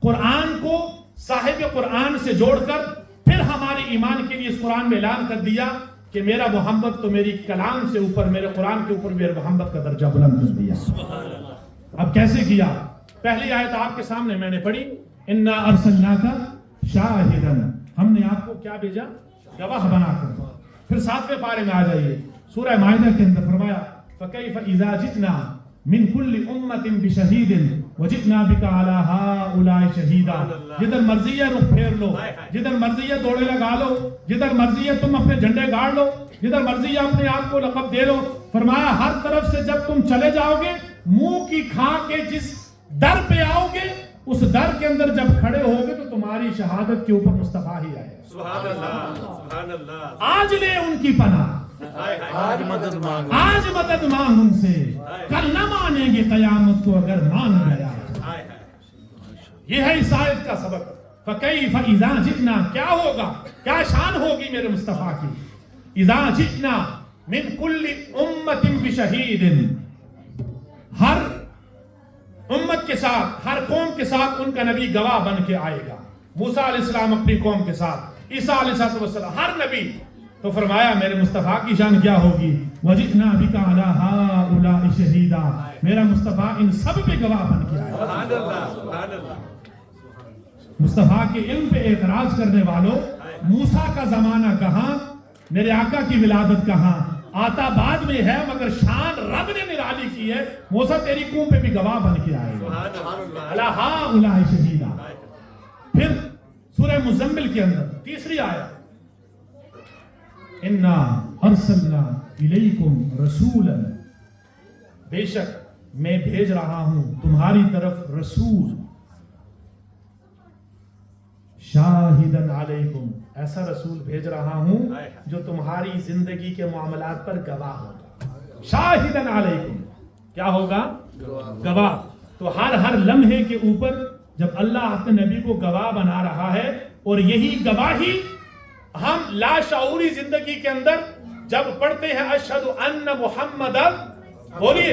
قرآن کو صاحب قرآن سے جوڑ کر پھر ہمارے ایمان کے لیے اس قرآن میں اعلان کر دیا کہ میرا محمد تو میری کلام سے اوپر، میرے قرآن کے اوپر میرے محمد کا درجہ بلند کر دیا۔ اب کیسے کیا؟ پہلی آیت آپ کے سامنے میں نے پڑھی، انا ارسلناک شاہدا، ہم نے آپ کو کیا بھیجا؟ گواہ بنا کر۔ پھر 7ویں پارے میں آ جائیے، سورہ مائدہ کے اندر فرمایا فکیف اذا جئنا من کل امت بشہید وجئنا بک علی ہؤلاء شہیدا۔ جدھر مرضی ہے رخ پھیر لو، جدھر مرضی ہے دوڑے لگا لو، جدھر مرضی ہے تم اپنے جھنڈے گاڑ لو، جدھر مرضی ہے اپنے آپ کو لقب دے لو۔ فرمایا ہر طرف سے جب تم چلے جاؤ گے، منہ کی کھا کے جس در پہ آؤ گے، اس در کے اندر جب کھڑے ہوگے تو تمہاری شہادت کے اوپر مصطفیٰ ہی آئے۔ سبحان اللہ، سبحان اللہ۔ آج لے ان کی پناہ، آج مدد مانگو، آج مدد مانگ ان سے، کل نہ مانیں گے قیامت کو اگر مان گیا۔ یہ ہے اس آیت کا سبق۔ فَكَيْفَ إِذَا جِئْنَا، کیا ہوگا، کیا شان ہوگی میرے مصطفیٰ کی۔ اِذَا جِئْنَا مِن كُلِّ أُمَّةٍ بِشَهِيدٍ، ہر امت کے ساتھ، ہر قوم کے ساتھ ان کا نبی گواہ بن کے آئے گا۔ موسیٰ علیہ السلام اپنی قوم کے ساتھ، عیسیٰ علیہ السلام، ہر نبی۔ تو فرمایا میرے مصطفیٰ کی شان کیا ہوگی؟ وَجِئْنَا بِكَ عَلَىٰ هَؤُلَاءِ شَهِيدًا، میرا مصطفیٰ ان سب پہ گواہ بن کے آئے گا۔ سبحان اللہ، سبحان اللہ۔ مصطفیٰ کے علم پہ اعتراض کرنے والوں، موسیٰ کا زمانہ کہاں، میرے آقا کی ولادت کہاں، آتا بعد میں ہے مگر شان رب نے نرالی کی ہے۔ موسیٰ تیری قوم پہ بھی گواہ بن کے آئے گا۔ عَلَىٰ هَؤُلَاءِ شَهِيدًا۔ پھر سورہ مزمل کے اندر تیسری آیت، اِنَّا أَرْسَلْنَا إِلَيْكُمْ رَسُولًا، بے شک میں بھیج رہا ہوں تمہاری طرف رسول، شاہدن علیکم، ایسا رسول بھیج رہا ہوں جو تمہاری زندگی کے معاملات پر گواہ ہوگا۔ شاہدن علیکم کیا ہوگا؟ گواہ۔ تو ہر لمحے کے اوپر جب اللہ اپنے نبی کو گواہ بنا رہا ہے، اور یہی گواہی ہم لاشعوری زندگی کے اندر جب پڑھتے ہیں اشہد ان محمد، بولیے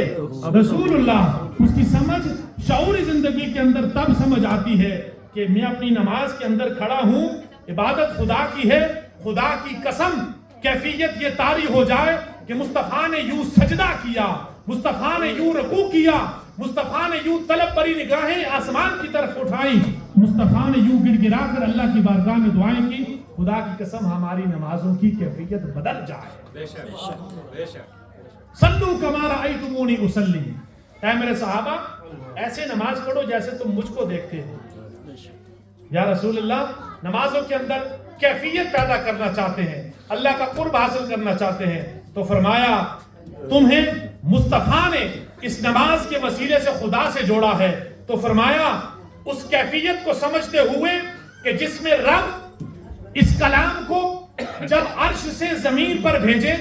رسول اللہ، اس کی سمجھ شعوری زندگی کے اندر تب سمجھ آتی ہے کہ میں اپنی نماز کے اندر کھڑا ہوں، عبادت خدا کی ہے، خدا کی قسم کیفیت یہ طاری ہو جائے کہ مصطفیٰ نے یوں سجدہ کیا، مصطفیٰ نے یوں رکوع کیا، مصطفیٰ نے یوں طلب بری نگاہیں آسمان کی طرف اٹھائیں، مصطفیٰ نے یوں گر گرا کر اللہ کی بارگاہ میں دعائیں کی، خدا کی قسم ہماری نمازوں کی کیفیت بدل جائے۔ بے شک، بے شک۔ صلو کما رأیتمونی اصلی، اے میرے صحابہ ایسے نماز پڑھو جیسے تم مجھ کو دیکھتے ہو۔ یا رسول اللہ، نمازوں کے اندر کیفیت پیدا کرنا چاہتے ہیں، اللہ کا قرب حاصل کرنا چاہتے ہیں، تو فرمایا تمہیں مصطفیٰ نے اس نماز کے وسیلے سے خدا سے جوڑا ہے۔ تو فرمایا اس کیفیت کو سمجھتے ہوئے کہ جس میں رب اس کلام کو جب عرش سے زمین پر بھیجے،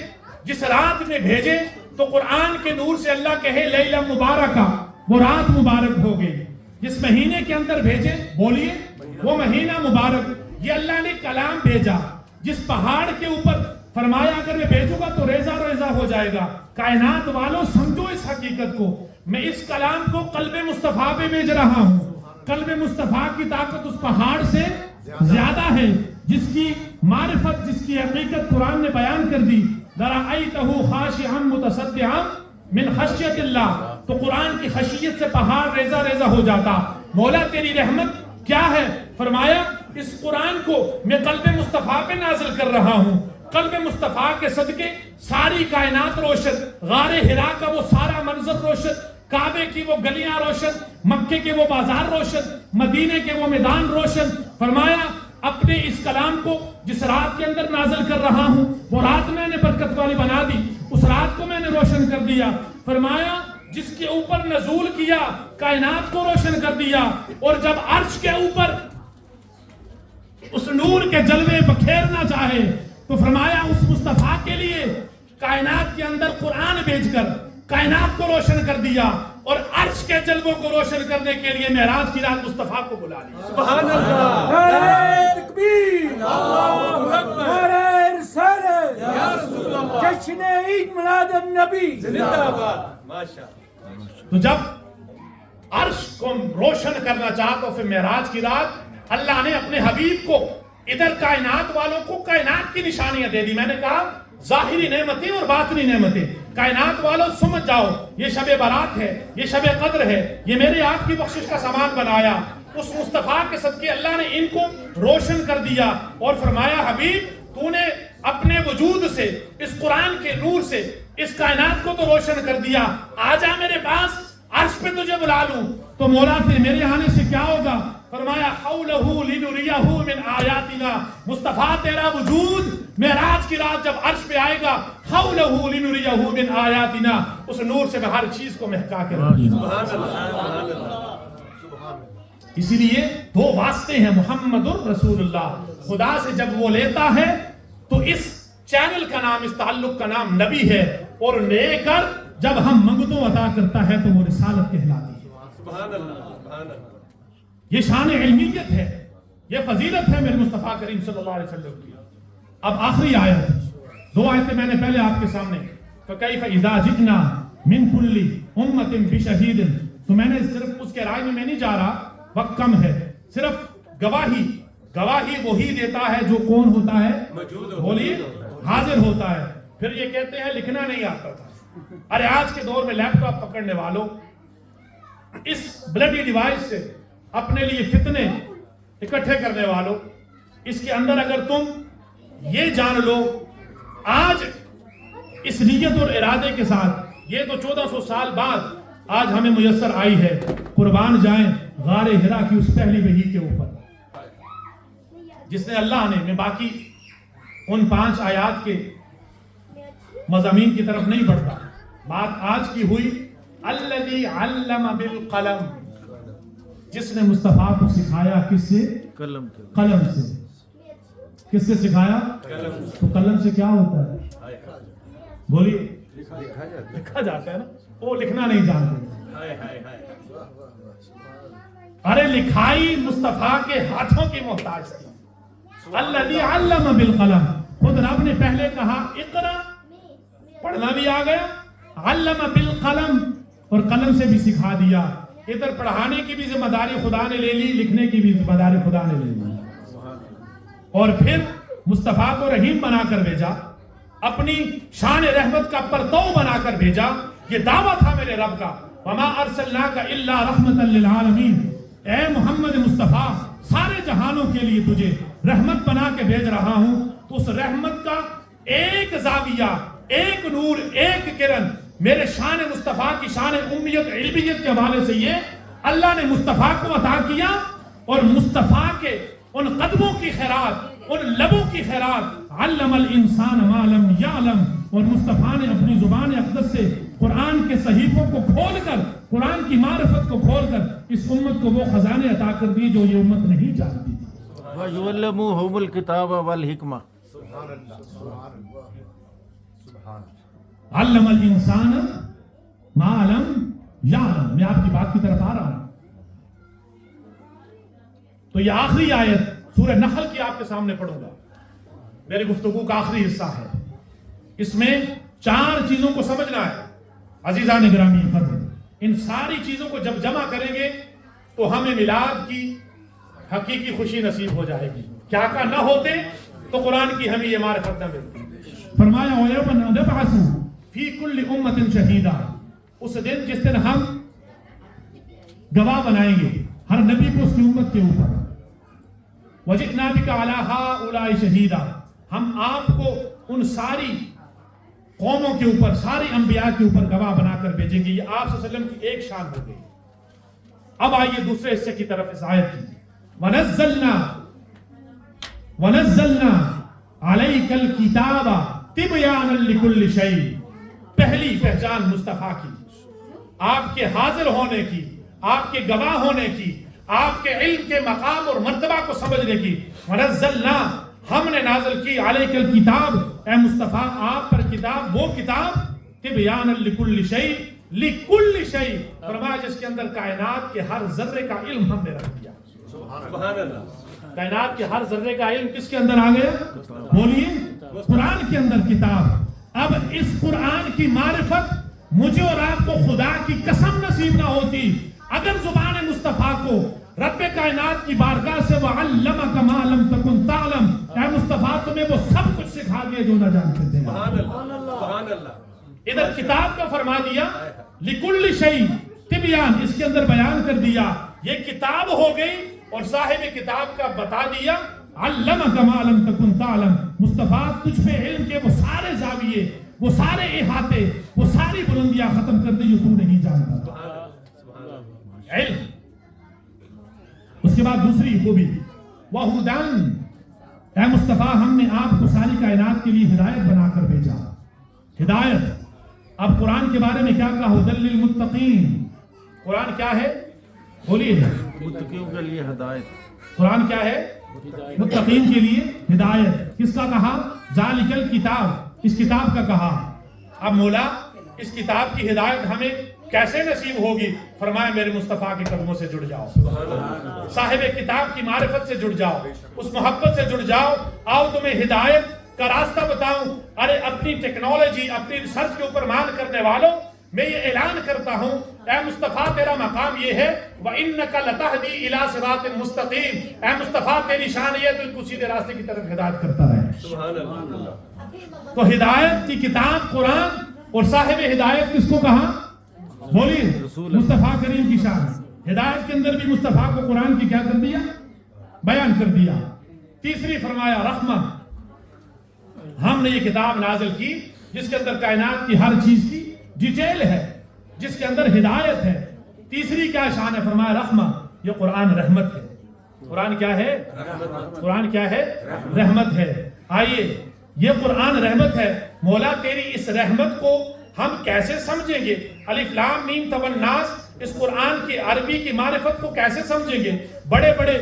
جس رات میں بھیجے، تو قرآن کے نور سے اللہ کہے لیلہ مبارکہ، وہ رات مبارک ہو گئی۔ جس مہینے کے اندر بھیجے، بولیے وہ مہینہ مبارک، یہ اللہ نے کلام بھیجا۔ جس پہاڑ کے اوپر فرمایا اگر میں بھیجوں گا تو ریزہ ریزہ ہو جائے گا۔ کائنات والوں سمجھو اس حقیقت کو، میں اس کلام کو قلب مصطفیٰ پہ بھیج رہا ہوں۔ قلب مصطفیٰ کی طاقت اس پہاڑ سے زیادہ ہے، جس کی معرفت، جس کی حقیقت قرآن نے بیان کر دی۔ لَرَأَيْتَهُ خَاشِعًا مُتَصَدِّعًا مِنْ خَشْيَةِ اللَّهِ، تو قرآن کی خشیت سے پہاڑ ریزہ ریزہ ہو جاتا۔ مولا تیری رحمت کیا ہے؟ فرمایا اس قرآن کو میں قلب مصطفیٰ پہ نازل کر رہا ہوں۔ قلب مصطفیٰ کے صدقے ساری کائنات روشن، غار حرا کا وہ سارا منظر روشن، کعبے کی وہ گلیاں روشن، مکے کے وہ بازار روشن، مدینے کے وہ میدان روشن۔ فرمایا اپنے اس کلام کو جس رات کے اندر نازل کر رہا ہوں، وہ رات میں نے برکت والی بنا دی، اس رات کو میں نے روشن کر دیا۔ فرمایا جس کے اوپر نزول کیا، کائنات کو روشن کر دیا، اور جب عرش کے اوپر اس نور کے جلوے بکھیرنا چاہے تو فرمایا اس مصطفیٰ کے لیے کائنات کے اندر قرآن بھیج کر کائنات کو روشن کر دیا اور عرش کے جلووں کو روشن کرنے کے لیے معراج کی رات مصطفیٰ کو بلا لیا. سبحان اللہ. نعرہ تکبیر، اللہ اکبر، نعرہ رسالت، یا رسول اللہ، جشن عید میلاد النبی زندہ باد. ماشاءاللہ. تو جب عرش کو روشن کرنا چاہا تو پھر معراج کی رات اللہ نے اپنے حبیب کو ادھر کائنات والوں کو کائنات کی نشانیاں دے دی. میں نے کہا ظاہری نعمتیں اور باطنی نعمتیں. کائنات والوں سمجھ جاؤ یہ شب برات ہے، یہ شب قدر ہے، یہ میرے آپ کی بخشش کا سامان بنایا. اس مصطفیٰ کے صدقے اللہ نے ان کو روشن کر دیا اور فرمایا حبیب تو نے اپنے وجود سے اس قرآن کے نور سے اس کائنات کو تو روشن کر دیا، آ جا میرے پاس عرش پہ تجھے بلا لوں. تو مولا میرے آنے سے کیا ہوگا؟ فرمایا حولہ لنریہ من آیاتنا. مصطفیٰ تیرا وجود معراج کی رات جب عرش پہ آئے گا حولہ لنریہ من آیاتنا، اس نور سے میں ہر چیز کو مہکا کے رکھوں گا. اسی لیے دو واسطے ہیں محمد الرسول اللہ. خدا سے جب وہ لیتا ہے تو اس چینل کا نام، اس تعلق کا نام نبی ہے، اور لے کر جب ہم منگتوں عطا کرتا ہے تو وہ رسالت کہلاتی ہے. سبحان اللہ. سبحان اللہ. یہ شان علمیت ہے، یہ فضیلت ہے میرے مصطفیٰ کریم صلی اللہ علیہ وسلم کی. اب آخری آیت، دو آیتیں میں نے پہلے آپ کے سامنے فَكَيْفَ إِذَا جِئْنَا مِن كُلِّ أُمَّةٍ بِشَهِيدٍ. تو میں نے صرف اس کے رائے میں نہیں جا رہا، وقت کم ہے. صرف گواہی وہی دیتا ہے جو کون ہوتا ہے؟ موجود. بولیے حاضر ہوتا ہے. پھر یہ کہتے ہیں لکھنا نہیں آتا تھا. ارے آج کے دور میں لیپ ٹاپ پکڑنے والوں، اس بلڈی ڈیوائس سے اپنے لیے فتنے اکٹھے کرنے والوں، اس کے اندر اگر تم یہ جان لو آج اس نیت اور ارادے کے ساتھ، یہ تو 1400 سال بعد آج ہمیں میسر آئی ہے، قربان جائیں غار ہرا کی اس پہلی وحی کے اوپر جس نے اللہ نے، میں باقی ان 5 آیات کے مضامین کی طرف نہیں بڑھتا، بات آج کی ہوئی الذی علم بالقلم، جس نے مصطفیٰ کو سکھایا کس سے؟ قلم سے. کس سے سکھایا؟ تو قلم سے کیا ہوتا ہے؟ بولیے لکھا جاتا ہے نا. وہ لکھنا نہیں جانتے. ارے لکھائی مصطفیٰ کے ہاتھوں کی محتاج تھی. الذی علم بالقلم، خود رب نے پہلے کہا اقرا، پڑھنا بھی آ گیا، علم بالقلم، اور قلم سے بھی سکھا دیا. ادھر پڑھانے کی بھی ذمہ داری خدا نے لے لی، لکھنے کی بھی ذمہ داری خدا نے لے لی. اور پھر مصطفیٰ کو رحیم بنا کر بھیجا، اپنی شان رحمت کا پرتو بنا کر بھیجا. یہ دعویٰ تھا میرے رب کا، وما ارسلناک الا رحمتا للعالمین. اے محمد مصطفیٰ، سارے جہانوں کے لیے تجھے رحمت بنا کے بھیج رہا ہوں. تو اس رحمت کا ایک زاویہ، ایک نور، ایک کرن میرے شان مصطفیٰ کی شان امیت علمیت کے حوالے سے یہ اللہ نے مصطفیٰ کو عطا کیا. اور مصطفیٰ کے ان قدموں کی خیرات، ان لبوں کی خیرات، علم الانسان ما لم یعلم. اور مصطفیٰ نے اپنی زبان اقدس سے قرآن کے صحیفوں کو کھول کر، قرآن کی معرفت کو کھول کر اس امت کو وہ خزانے عطا کر دیے جو یہ امت نہیں جانتی تھی. وَيُعَلِّمُهُمُ الْكِتَابَ وَالْحِكْمَةَ. علم الانسان ما لم یعلم. میں آپ کی بات کی طرف آ رہا ہوں. تو یہ آخری آیت سورہ نحل کی آپ کے سامنے پڑھوں گا. میری گفتگو کا آخری حصہ ہے. اس میں 4 چیزوں کو سمجھنا ہے عزیزان گرامی قدر. ان ساری چیزوں کو جب جمع کریں گے تو ہمیں میلاد کی حقیقی خوشی نصیب ہو جائے گی. کیا کا نہ ہوتے تو قرآن کی ہمیں یہ معرفت نہ ملتی. فرمایا وَيَوْمَ نَبْعَثُ فِي كُلِّ أُمَّةٍ شَهِيدًا. اس دن جس دن ہم گواہ بنائیں گے ہر نبی کو اس کی امت کے اوپر. وَجِئْنَا بِكَ عَلَىٰ هَٰؤُلَاءِ شَهِيدًا. ہم آپ کو ان ساری قوموں کے اوپر، ساری انبیاء کے اوپر گواہ بنا کر بھیجیں گے. یہ آپ صلی اللہ علیہ وسلم کی ایک شان ہو گئی. اب آئیے دوسرے حصے کی طرف اس آیت کی. وَنَزَّلْنَا عَلَيْكَ الْكِتَابَ تِبْيَانًا لِكُلِّ شَيْءٍ. پہلی پہچان مصطفیٰ کی، آپ کے حاضر ہونے کی، آپ کے گواہ ہونے کی، آپ کے علم کے مقام اور مرتبہ کو سمجھنے کی. وَنَزَّلْنَا، ہم نے نازل کی علیک الکتاب، اے مصطفیٰ آپ پر کتاب، وہ کتاب تبیان لکل شیء، لکل شیء فرمایا جس کے اندر کائنات کے ہر ذرے کا علم ہم نے رکھ دیا. سبحان اللہ. کائنات کے ہر ذرے کا علم کس کے اندر آ گیا؟ بولیے قرآن کے اندر کتاب. اب اس قرآن کی معرفت مجھے اور آپ کو خدا کی قسم نصیب نہ ہوتی اگر زبان مصطفیٰ کو رب کائنات کی بارگاہ سے وَعَلَّمَكَ مَا لَمْ تَكُنْ تَعْلَمْ، اے مصطفیٰ تمہیں وہ سب کچھ سکھا دیا جو نہ جانتے تھے. سبحان اللہ. سبحان اللہ. ادھر کتاب کا فرما دیا لِكُلِّ شَيْءٍ تِبْيَانٍ، اس کے اندر بیان کر دیا یہ کتاب ہو گئی، اور صاحب کتاب کا بتا دیا عَلَّمَكَ مَا لَمْ تَكُنْ تَعْلَمْ، مصطفیٰ تجھ پہ علم کے وہ سارے زاویے، وہ سارے احاطے، وہ ساری بلندیاں ختم کر دی جو تو نہیں جانتا تھا. علم. اس کے بعد دوسری خوبی وَهُدًى، اے مصطفیٰ ہم نے آپ کو ساری کائنات کے لیے ہدایت بنا کر بھیجا. ہدایت. اب قرآن کے بارے میں کیا کہا؟ هُدًى لِّلْمُتَّقِينَ. قرآن کیا ہے؟ بولیے. متقیوں کے لیے ہدایت. قرآن کیا ہے؟ متقین کے لیے ہدایت. کس کا کہا؟ ذالک الکتاب، اس کتاب کا کہا. اب مولا اس کتاب کی ہدایت ہمیں کیسے نصیب ہوگی؟ فرمایا میرے مصطفیٰ کے قدموں سے جڑ جاؤ، صاحب کتاب کی معرفت سے جڑ جاؤ، اس محبت سے جڑ جاؤ. آؤ تمہیں ہدایت کا راستہ بتاؤں. ارے اپنی ٹیکنالوجی، اپنی ریسرچ کے اوپر مان کرنے والوں، میں یہ اعلان کرتا ہوں اے مصطفیٰ تیرا مقام یہ ہے وَإِنَّكَ لَتَهْدِي إِلَىٰ صِرَاطٍ مُسْتَقِيمٍ. اے مصطفیٰ تیری شان یہ ہے تو سیدھے راستے کی طرف ہدایت کرتا ہے. سبحان اللہ. تو ہدایت کی کتاب قرآن، اور صاحب ہدایت کس کو کہا؟ بولیے مصطفیٰ کریم کی شان. ہدایت کے اندر بھی مصطفیٰ کو قرآن کی کیا کر دیا؟ بیان کر دیا. تیسری فرمایا رحمت، ہم نے یہ کتاب نازل کی جس کے اندر کائنات کی ہر چیز کی ڈیٹیل ہے، جس کے اندر ہدایت ہے. تیسری کیا شان ہے؟ فرمایا رحمت، یہ قرآن رحمت ہے. قرآن کیا ہے؟ قرآن کیا ہے؟ رحمت ہے. آئیے یہ قرآن رحمت ہے. مولا تیری اس رحمت کو ہم کیسے سمجھیں گے؟ الف لام میم تو الناس، اس قرآن کی عربی کی معرفت کو کیسے سمجھیں گے؟ بڑے بڑے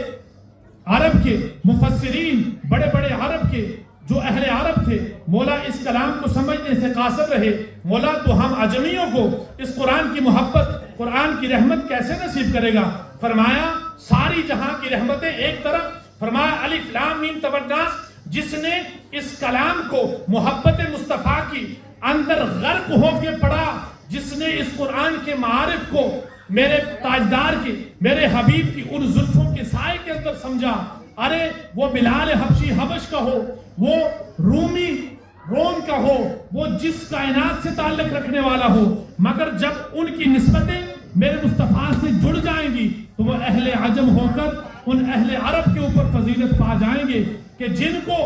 عرب کے مفسرین، بڑے بڑے عرب کے جو اہل عرب تھے، مولا اس کلام کو سمجھنے سے قاصر رہے. مولا تو ہم عجمیوں کو اس قرآن کی محبت، قرآن کی رحمت کیسے نصیب کرے گا؟ فرمایا ساری جہاں کی رحمتیں ایک طرف. فرمایا الف لام میم تو الناس، جس نے اس کلام کو محبت مصطفیٰ کی اندر غرق ہو کے پڑھا، جس نے اس قرآن کے معارف کو میرے تاجدار کی، میرے حبیب کی ان زلفوں کے سائے کے اندر سمجھا. ارے وہ بلال حبشی حبش کا ہو، وہ رومی روم کا ہو، وہ جس کائنات سے تعلق رکھنے والا ہو، مگر جب ان کی نسبتیں میرے مصطفیٰ سے جڑ جائیں گی تو وہ اہل عجم ہو کر ان اہل عرب کے اوپر فضیلت پا جائیں گے کہ جن کو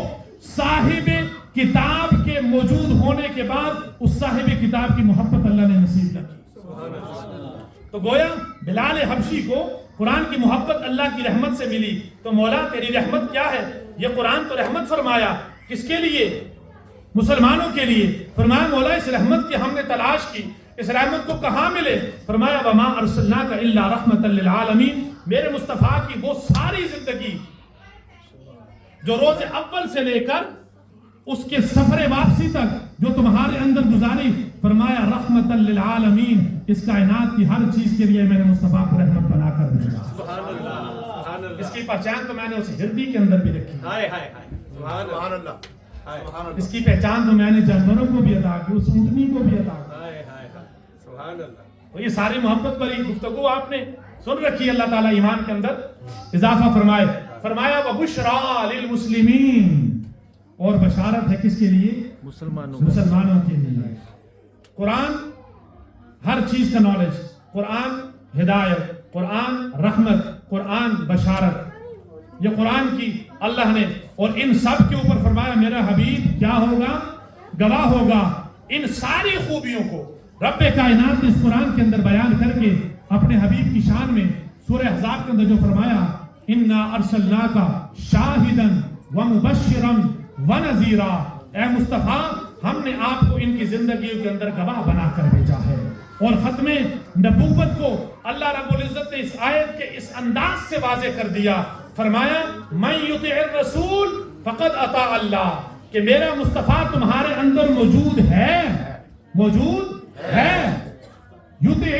صاحب کتاب کے موجود ہونے کے بعد اس صاحب کتاب کی محبت اللہ نے نصیب نہ کی. تو گویا بلال حبشی کو قرآن کی محبت اللہ کی رحمت سے ملی. تو مولا تیری رحمت کیا ہے؟ یہ قرآن تو رحمت فرمایا کس کے لیے؟ مسلمانوں کے لیے. فرمایا مولا اس رحمت کی ہم نے تلاش کی، اس رحمت کو کہاں ملے؟ فرمایا وما ارسلناک الا رحمتا للعالمین. میرے مصطفیٰ کی وہ ساری زندگی جو روز اول سے لے کر اس کے سفر واپسی تک جو تمہارے اندر گزاری، فرمایا رحمتا للعالمین، اس کائنات کی ہر چیز کے لیے میں نے مصطفیٰ کو رحمت بنا کر دیا. سبحان اللہ. اس کی پہچان تو میں نے اس ہردی کے اندر بھی رکھی. ہائے ہائے ہائے. سبحان اللہ. اس کی پہچان تو میں نے جانوروں کو بھی عطا کی، اس اونٹنی کو بھی عطا کی. ہائے ہائے ہائے. سبحان اللہ. تو یہ ساری محبت بھری گفتگو آپ نے سن رکھی. اللہ تعالیٰ ایمان کے اندر اضافہ فرمائے. فرمایا وَبُشْرَىٰ لِلْمُسْلِمِينَ، اور بشارت ہے کس کے لیے؟ مسلمانوں کے لیے. قرآن ہر چیز کا نالج، قرآن ہدایت، قرآن رحمت، قرآن بشارت. یہ قرآن کی اللہ نے، اور ان سب کے اوپر فرمایا میرا حبیب کیا ہوگا؟ گواہ ہوگا. ان ساری خوبیوں کو رب کائنات نے اس قرآن کے اندر بیان کر کے اپنے حبیب کی شان میں سورہ احزاب کے اندر جو فرمایا اِنَّا أَرْسَلْنَاكَ شَاهِدًا وَمُبَشِّرًا وَنَذِيرًا، اے مصطفیٰ ہم نے آپ کو ان کی زندگیوں کے اندر گواہ بنا کر بھیجا ہے. اور ختم نبوت کو اللہ رب العزت نے اس آیت کے اس انداز سے واضح کر دیا. فرمایا مَن يُطِعِ الرَّسُولَ فقد اطاع اللہ، کہ میرا مصطفیٰ تمہارے اندر موجود ہے، موجود ہے۔ یطیع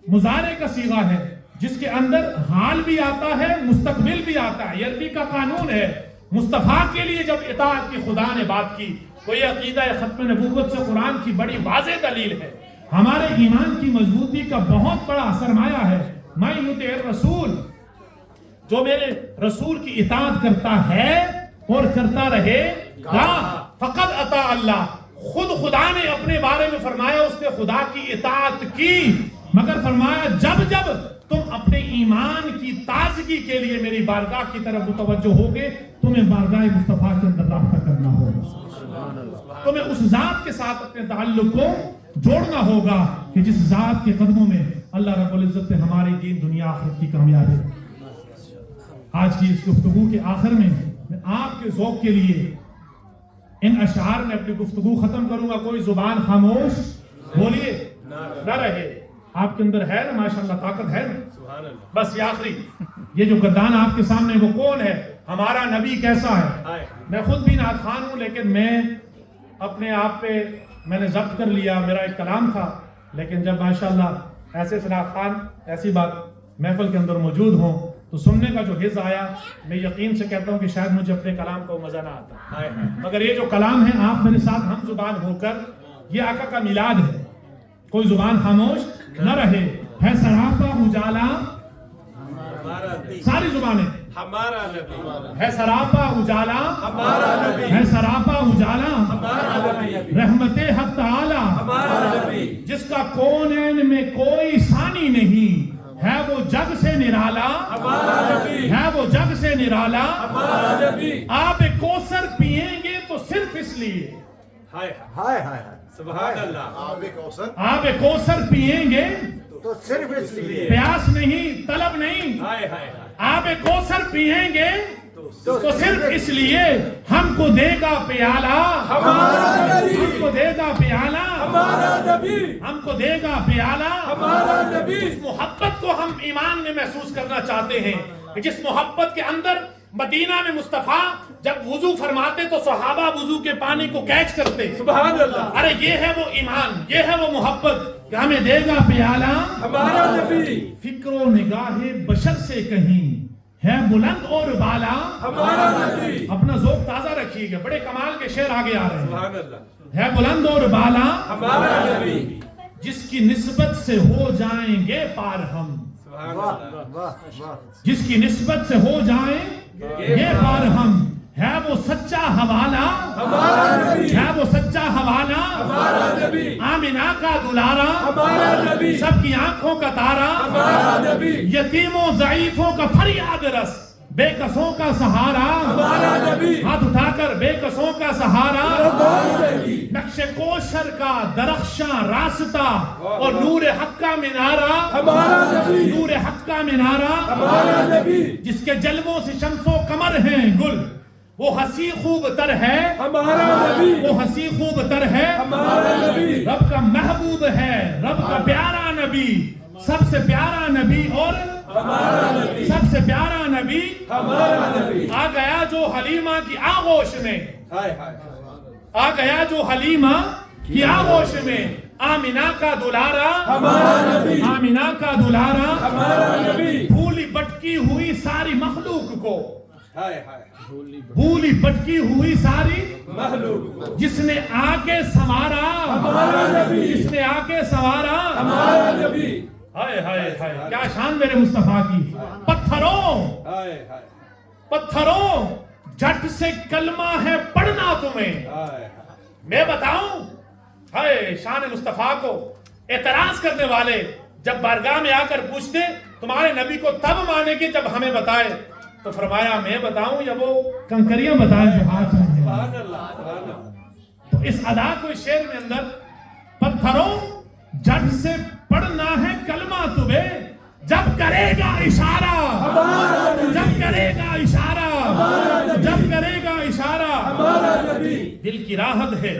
مضارع کا صیغہ ہے جس کے اندر حال بھی آتا ہے، مستقبل بھی آتا ہے، یہ عربی کا قانون ہے۔ مصطفیٰ کے لیے جب اطاعت کی خدا نے بات کی تو یہ عقیدہ ختم نبوت سے قرآن کی بڑی واضح دلیل ہے، ہمارے ایمان کی مضبوطی کا بہت بڑا سرمایہ ہے۔ میں یطیع الرسول، جو میرے رسول کی اطاعت کرتا ہے اور کرتا رہے گا، فقد اطاع اللہ، خود خدا نے اپنے بارے میں فرمایا اس نے خدا کی اطاعت کی، مگر فرمایا جب جب تم اپنے ایمان کی تازگی کے لیے میری بارگاہ کی طرف متوجہ ہوگے، تمہیں بارگاہ مصطفیٰ کے اندر رابطہ کرنا ہوگا، تمہیں اس ذات کے ساتھ اپنے تعلق کو جوڑنا ہوگا کہ جس ذات کے قدموں میں اللہ رب العزت نے ہماری دین دنیا آخرت کی کامیابی۔ آج کی اس گفتگو کے آخر میں آپ کے ذوق کے لیے ان اشعار میں اپنی گفتگو ختم کروں گا۔ کوئی زبان خاموش بولیے نہ رہے، آپ کے اندر ہے نا ماشاءاللہ طاقت ہے نا، بس یہ آخری، یہ جو گردان آپ کے سامنے وہ کون ہے؟ ہمارا نبی کیسا ہے؟ میں خود بھی نعت خوان ہوں، لیکن میں اپنے آپ پہ میں نے ضبط کر لیا، میرا ایک کلام تھا، لیکن جب ماشاءاللہ ایسے نعت خوان ایسی بات محفل کے اندر موجود ہوں تو سننے کا جو حظ آیا، میں یقین سے کہتا ہوں کہ شاید مجھے اپنے کلام کو مزہ نہ آتا، مگر یہ جو کلام ہے آپ میرے ساتھ ہم زبان ہو کر، یہ آقا کا میلاد ہے۔ کوئی زبان خاموش نہ رہے، ہے سراپا اجالا، ساری زبانیں، ہمارا نبی ہے سراپا اجالا، ہمارا نبی ہے سراپا اجالا، ہمارا نبی رحمت حق تعالی، ہمارا نبی جس کا کونین میں کوئی ثانی نہیں، ہے وہ جگ سے نرالا، ہمارا نبی ہے وہ جگ سے نرالا، ہمارا نبی آپ کوثر پیئیں گے تو صرف اس لیے، ہائے ہائے ہائے سبحان اللہ، آپ کوثر پیئیں گے تو صرف اس لیے، پیاس نہیں، طلب نہیں، ہائے ہائے آپ کوثر پیئیں گے تو صرف اس لیے ہم کو دے گا پیالہ، ہمارا نبی ہم کو دے گا پیالہ، ہمارا نبی ہم کو دے گا پیالہ۔ ہمارا نبی اس محبت کو ہم ایمان میں محسوس کرنا چاہتے ہیں کہ جس محبت کے اندر مدینہ میں مصطفیٰ جب وضو فرماتے تو صحابہ وضو کے پانی کو کیچ کرتے، سبحان اللہ، ارے یہ ہے وہ ایمان، یہ ہے وہ محبت کہ ہمیں دے گا پیالہ۔ ہمارا نبی فکر و نگاہ بشر سے کہیں ہے بلند اور بالا، ہمارا نبی اپنا ذوق تازہ رکھیے گا، بڑے کمال کے شعر آگے آ رہے ہیں۔ سبحان اللہ، ہے بلند اور بالا، ہمارا نبی جس کی نسبت سے ہو جائیں گے پار ہم، سبحان واہ اللہ، واہ واہ، جس کی نسبت سے ہو جائیں گے پار ہم، ہے وہ سچا حوالہ، ہمارا نبی ہے وہ سچا حوالہ، ہمارا نبی آمینہ کا دلارا، ہمارا نبی سب کی آنکھوں کا تارا، ہمارا نبی یتیموں ضعیفوں کا فریاد رس، بے کسوں کا سہارا، ہمارا نبی ہاتھ اٹھا کر بے کسوں کا سہارا، نبی نقش کوثر کا درخشاں راستہ اور نور حق کا منارہ، ہمارا نبی نور حق کا منارہ، ہمارا نبی جس کے جلووں سے شمس و قمر ہیں گل، وہ ہنسی خوب تر ہے، ہمارا نبی وہ ہنسی خوب تر ہے، ہمارا نبی رب کا محبوب ہے، رب کا پیارا نبی، سب سے پیارا نبی اور ہمارا نبی سب سے پیارا نبی، ہمارا نبی آ گیا جو حلیمہ کی آغوش میں، ہائے ہائے آ گیا جو حلیمہ کی آغوش میں، آمینہ کا دلارا، ہمارا نبی آمینہ کا دلارا، ہمارا نبی بھولی بٹکی ہوئی ساری مخلوق کو، ہائے ہائے بھولی بٹکی ہوئی ساری مخلوق جس نے آ کے سوارا، ہمارا نبی جس نے آ کے سوارا، ہمارا نبی ہائے ہائے ہائے کیا شان میرے مصطفیٰ کی، پتھروں ہائے ہائے پتھروں جھٹ سے کلمہ ہے پڑھنا تمہیں، ہائے میں بتاؤں، ہائے شان مصطفیٰ کو اعتراض کرنے والے جب بارگاہ میں آ کر پوچھتے تمہارے نبی کو تب مانے گے جب ہمیں بتائے، تو فرمایا میں بتاؤں یا وہ کنکریاں بتائیں جو ہاتھ میں ہیں۔ سبحان اللہ، سبحان اللہ، تو اس ادا کو اس شعر میں اندر پتھروں جھٹ سے پڑھنا ہے کلمہ تمہیں، جب کرے گا اشارہ، جب کرے گا اشارہ، جب کرے گا اشارہ، ہمارا نبی دل کی راحت ہے،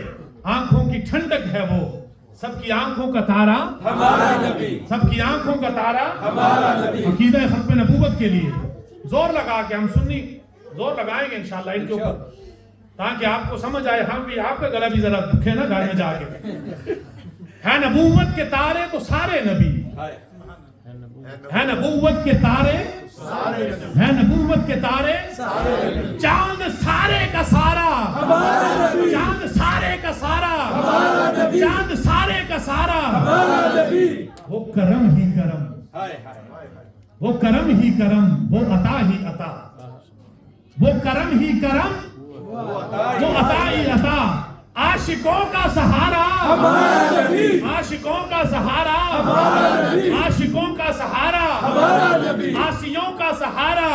آنکھوں کی ٹھنڈک ہے وہ، سب کی آنکھوں کا تارا، ہمارا نبی سب کی آنکھوں کا تارا، ہمارا نبی عقیدہ ختم نبوت کے لیے زور لگا کے ہم سنی زور لگائیں گے انشاءاللہ ان کے اوپر تاکہ آپ کو سمجھ آئے. ہم بھی آپ کا گلا بھی ذرا دکھے نا گھر میں جا کے. ہے نبوت کے تارے تو سارے نبی, ہے نبوت کے تارے, ہے نبوت کے تارے, چاند سارے کا سارا, چاند سارے کا سارا, چاند سارے کا سارا. وہ کرم ہی کرم, وہ کرم ہی کرم, وہ عطا ہی عطا, وہ کرم ہی کرم, وہ عطا ہی عطا. عاشقوں کا سہارا, عاشقوں کا سہارا, عاشقوں کا سہارا, عاصیوں کا سہارا.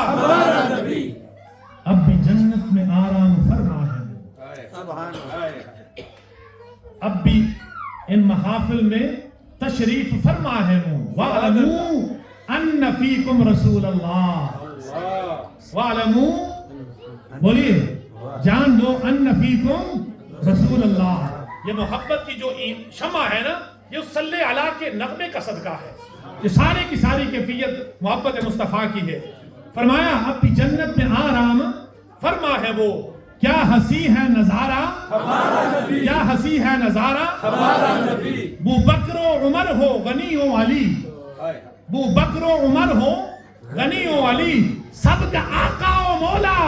اب بھی جنت میں آرام فرما ہے, اب بھی ان محافل میں تشریف فرما ہے. وَاعْلَمُوا أَنَّ فِيكُمْ رَسُولَ اللَّهِ, وَاعْلَمُوا, بولیے, جان دو, أَنَّ فِيكُمْ رسول اللہ. یہ محبت کی جو شمع ہے نا, یہ اس صلی علیہ کے نغمے کا صدقہ ہے. یہ سارے کی ساری کیفیت محبت مصطفیٰ کی ہے. فرمایا اب بھی جنت میں آرام فرما ہے وہ. کیا ہنسی ہے نظارہ, کیا ہنسی ہے نظارہ. بو بکر و عمر ہو غنی و علی, بو بکر و عمر ہو غنی و علی, سب کا آقا و مولا,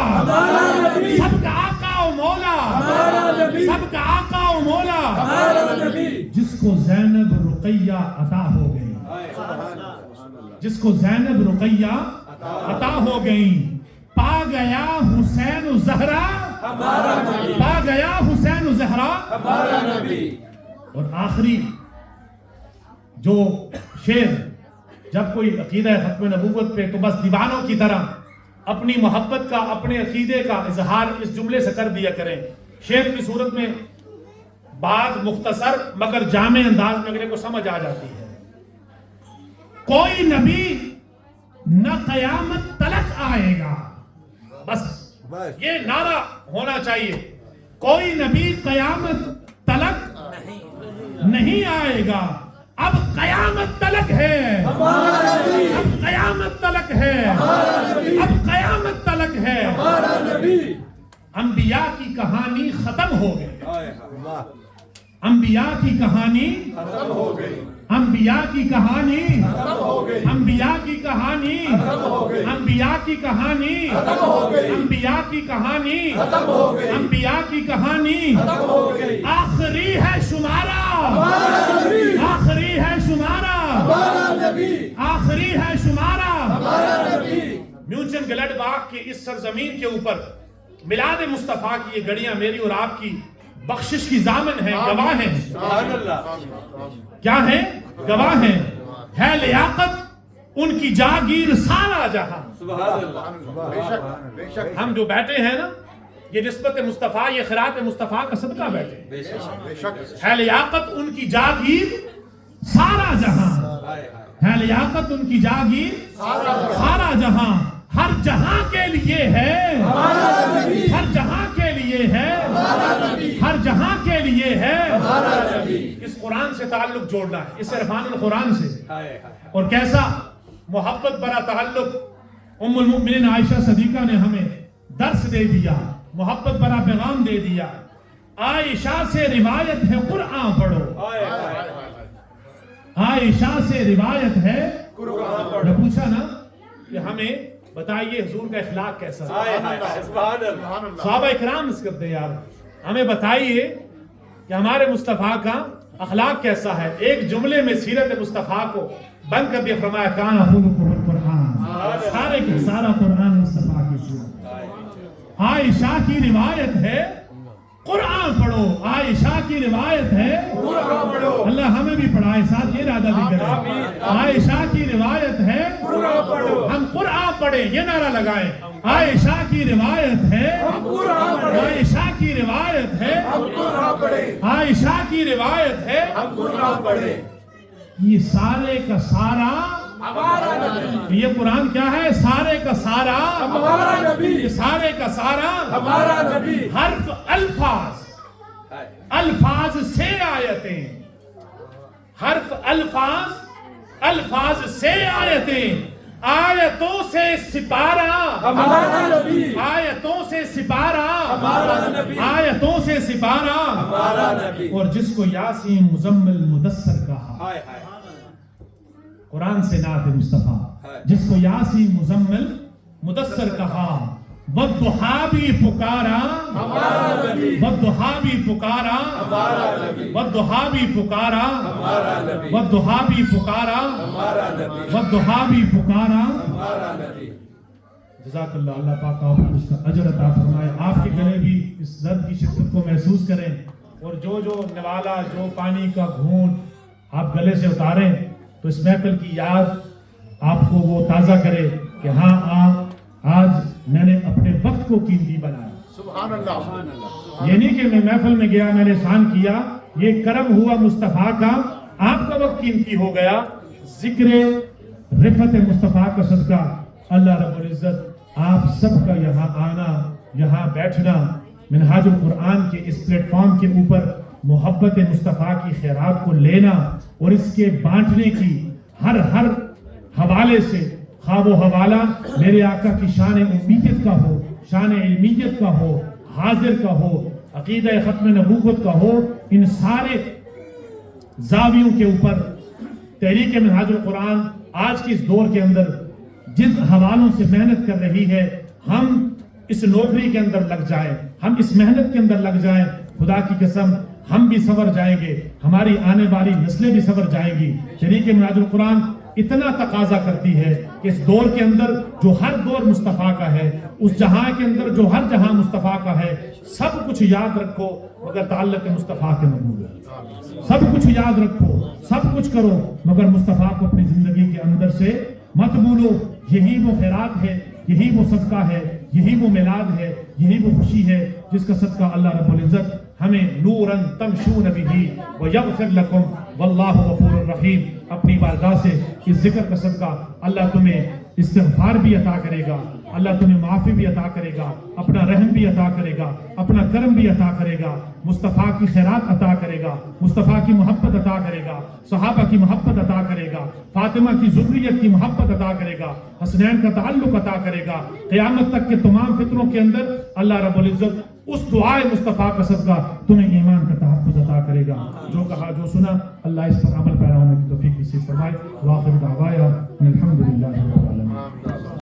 سب کا آقا و مولا, سب کا آقا و مولا. جس کو زینب رقیہ عطا ہو گئی, جس کو زینب رقیہ عطا ہو گئی, پا گیا حسین زہرا, پا گیا حسین زہرا. اور آخری جو شعر, جب کوئی عقیدہ ختم نبوت پہ تو بس دیوانوں کی طرح اپنی محبت کا, اپنے عقیدے کا اظہار اس جملے سے کر دیا کریں. شعر کی صورت میں بات مختصر مگر جامع انداز میں اگلے کو سمجھ آ جاتی ہے. کوئی نبی نہ قیامت تلک آئے گا, بس یہ نعرہ ہونا چاہیے. کوئی نبی قیامت تلک نہیں آئے گا, اب قیامت تلک ہے, اب قیامت تلک ہے, اب قیامت تلک ہے. انبیاء کی کہانی ختم ہو گئی, انبیاء کی کہانی ختم ہو گئی, انبیاء کی کہانی ختم ہو گئی, انبیاء کی کہانی ختم ہو گئی, انبیاء کی کہانی ختم ہو گئی, انبیاء کی کہانی ختم ہو گئی, انبیاء کی کہانی ختم ہو گئی. آخری ہے شمارہ, آخری ہے شمارہ, آخری ہے شمارہ. میونچن گلڈ باغ کی اس سرزمین کے اوپر میلاد مصطفیٰ کی یہ گھڑیاں میری اور آپ کی بخشش کی ضامن ہیں, گواہ ہیں. کیا ہیں؟ گواہ ہیں. ہے لیاقت ان کی جاگیر سارا جہاں. ہم جو بیٹھے ہیں نا, یہ نسبت مصطفیٰ, یہ خیرات مصطفیٰ کا صدقہ بیٹھے. ہے لیاقت ان کی جاگیر سارا جہاں, ہے لیاقت ان کی جاگیر سارا جہاں. ہر جہاں کے لیے ہے, ہر جہاں کے لیے ہے, ہر جہاں کے لیے ہے. اس قرآن سے تعلق جوڑنا ہے, اس عرفان القرآن سے. اور کیسا محبت برا تعلق ام المؤمنین عائشہ صدیقہ نے ہمیں درس دے دیا, محبت برا پیغام دے دیا. عائشہ سے روایت ہے قرآن پڑھو, عائشہ سے روایت ہے. میں پوچھا نا کہ ہمیں بتائیے حضور کا اخلاق کیسا ہے. صحابہ اکرام اس کرتے یار, ہمیں بتائیے کہ ہمارے مصطفیٰ کا اخلاق کیسا ہے. ایک جملے میں سیرت مصطفیٰ کو بند کر دیا, فرمایا کان خلقہ القرآن. سارے کا سارا قرآن مصطفیٰ کی سیرت. عائشہ کی روایت ہے قرآن پڑھو, عائشہ کی روایت ہے قرآن پڑھو. اللہ ہمیں بھی پڑھائے, ساتھ یہ ارادہ بھی کریں. عائشہ کی روایت ہے قرآن پڑھو, ہم قرآن پڑھیں, یہ نعرہ لگائیں. عائشہ کی روایت ہے قرآن پڑھیں, عائشہ کی روایت ہے قرآن پڑھیں, عائشہ کی روایت ہے قرآن پڑھیں. یہ سارے کا سارا یہ قرآن کیا ہے؟ سارے کا سارا ہمارا نبی, یہ سارے کا سارا ہمارا نبی. حرف الفاظ, الفاظ سے آیتیں, حرف الفاظ, الفاظ سے آیتیں. آیتوں سے سپارہ ہمارا نبی، آیتوں سے سپارہ ہمارا نبی، آیتوں سے سپارہ ہمارا نبی۔ اور جس کو یاسین مزمل مدثر کہا، ہائے ہائے قرآن سے نعت مصطفیٰ، جس کو یاسین مزمل مدثر کہا، والضحیٰ بھی پکارا، ہمارا نبی، والضحیٰ بھی پکارا، ہمارا نبی، والضحیٰ بھی پکارا، ہمارا نبی، والضحیٰ بھی پکارا، ہمارا نبی، والضحیٰ بھی پکارا۔ ہمارا نبی۔ جزاک اللہ، اللہ پاک آپ کو اس کا اجر عطا فرمائے۔ آپ کے گلے بھی اس درد کی شدت کو محسوس کریں، اور جو نوالا، جو پانی کا گھونٹ آپ گلے سے اتاریں تو اس محفل کی یاد آپ کو وہ تازہ کرے کہ ہاں آج میں نے اپنے وقت کو قیمتی بنایا۔ سبحان اللہ۔ یہ نہیں کہ میں محفل میں گیا، میں نے احسان کیا، یہ کرم ہوا مصطفیٰ کا، آپ کا وقت قیمتی ہو گیا۔ ذکر رفعت مصطفیٰ کا صدقہ اللہ رب العزت آپ سب کا یہاں آنا، یہاں بیٹھنا، منہاج القرآن کے اس پلیٹ فارم کے اوپر محبت مصطفیٰ کی خیرات کو لینا اور اس کے بانٹنے کی ہر حوالے سے، خواہ و حوالہ میرے آقا کی شان امیت کا ہو، شان علمیت کا ہو، حاضر کا ہو، عقیدہ ختم نبوت کا ہو، ان سارے زاویوں کے اوپر تحریک منہاج القرآن آج کے اس دور کے اندر جن حوالوں سے محنت کر رہی ہے، ہم اس نوکری کے اندر لگ جائیں، ہم اس محنت کے اندر لگ جائیں، خدا کی قسم ہم بھی سنور جائیں گے، ہماری آنے والی نسلیں بھی سنور جائیں گی۔ تحریک منہاج القرآن اتنا تقاضا کرتی ہے کہ اس دور کے اندر جو ہر دور مصطفیٰ کا ہے، اس جہاں کے اندر جو ہر جہاں مصطفیٰ کا ہے، سب کچھ یاد رکھو مگر تعلق مصطفیٰ کے نہ بھولو۔ سب کچھ یاد رکھو، سب کچھ کرو مگر مصطفیٰ کو اپنی زندگی کے اندر سے مت بھولو۔ یہی وہ خیرات ہے، یہی وہ صدقہ ہے، یہی وہ میلاد ہے، یہی وہ خوشی ہے جس کا صدقہ اللہ رب العزت ہمیں نوراً تمشون بہ ویغفر لکم واللہ غفور الرحیم اپنی بارگاہ سے اس ذکر کا صدقہ اللہ تمہیں استغفار بھی عطا کرے گا، اللہ تمہیں معافی بھی عطا کرے گا، اپنا رحم بھی عطا کرے گا، اپنا کرم بھی عطا کرے گا، مصطفیٰ کی خیرات عطا کرے گا، مصطفیٰ کی محبت عطا کرے گا، صحابہ کی محبت عطا کرے گا، فاطمہ کی ذریت کی محبت عطا کرے گا، حسنین کا تعلق عطا کرے گا۔ قیامت تک کے تمام فطروں کے اندر اللہ رب العزت اس دعائے مصطفیٰ کا صدقہ تمہیں ایمان کا تحفظ عطا کرے گا۔ جو کہا جو سنا اللہ اس پر عمل پیرا ہونے کی توفیق نصیب فرمائے۔ وآخر دعوانا الحمدللہ رب العالمین۔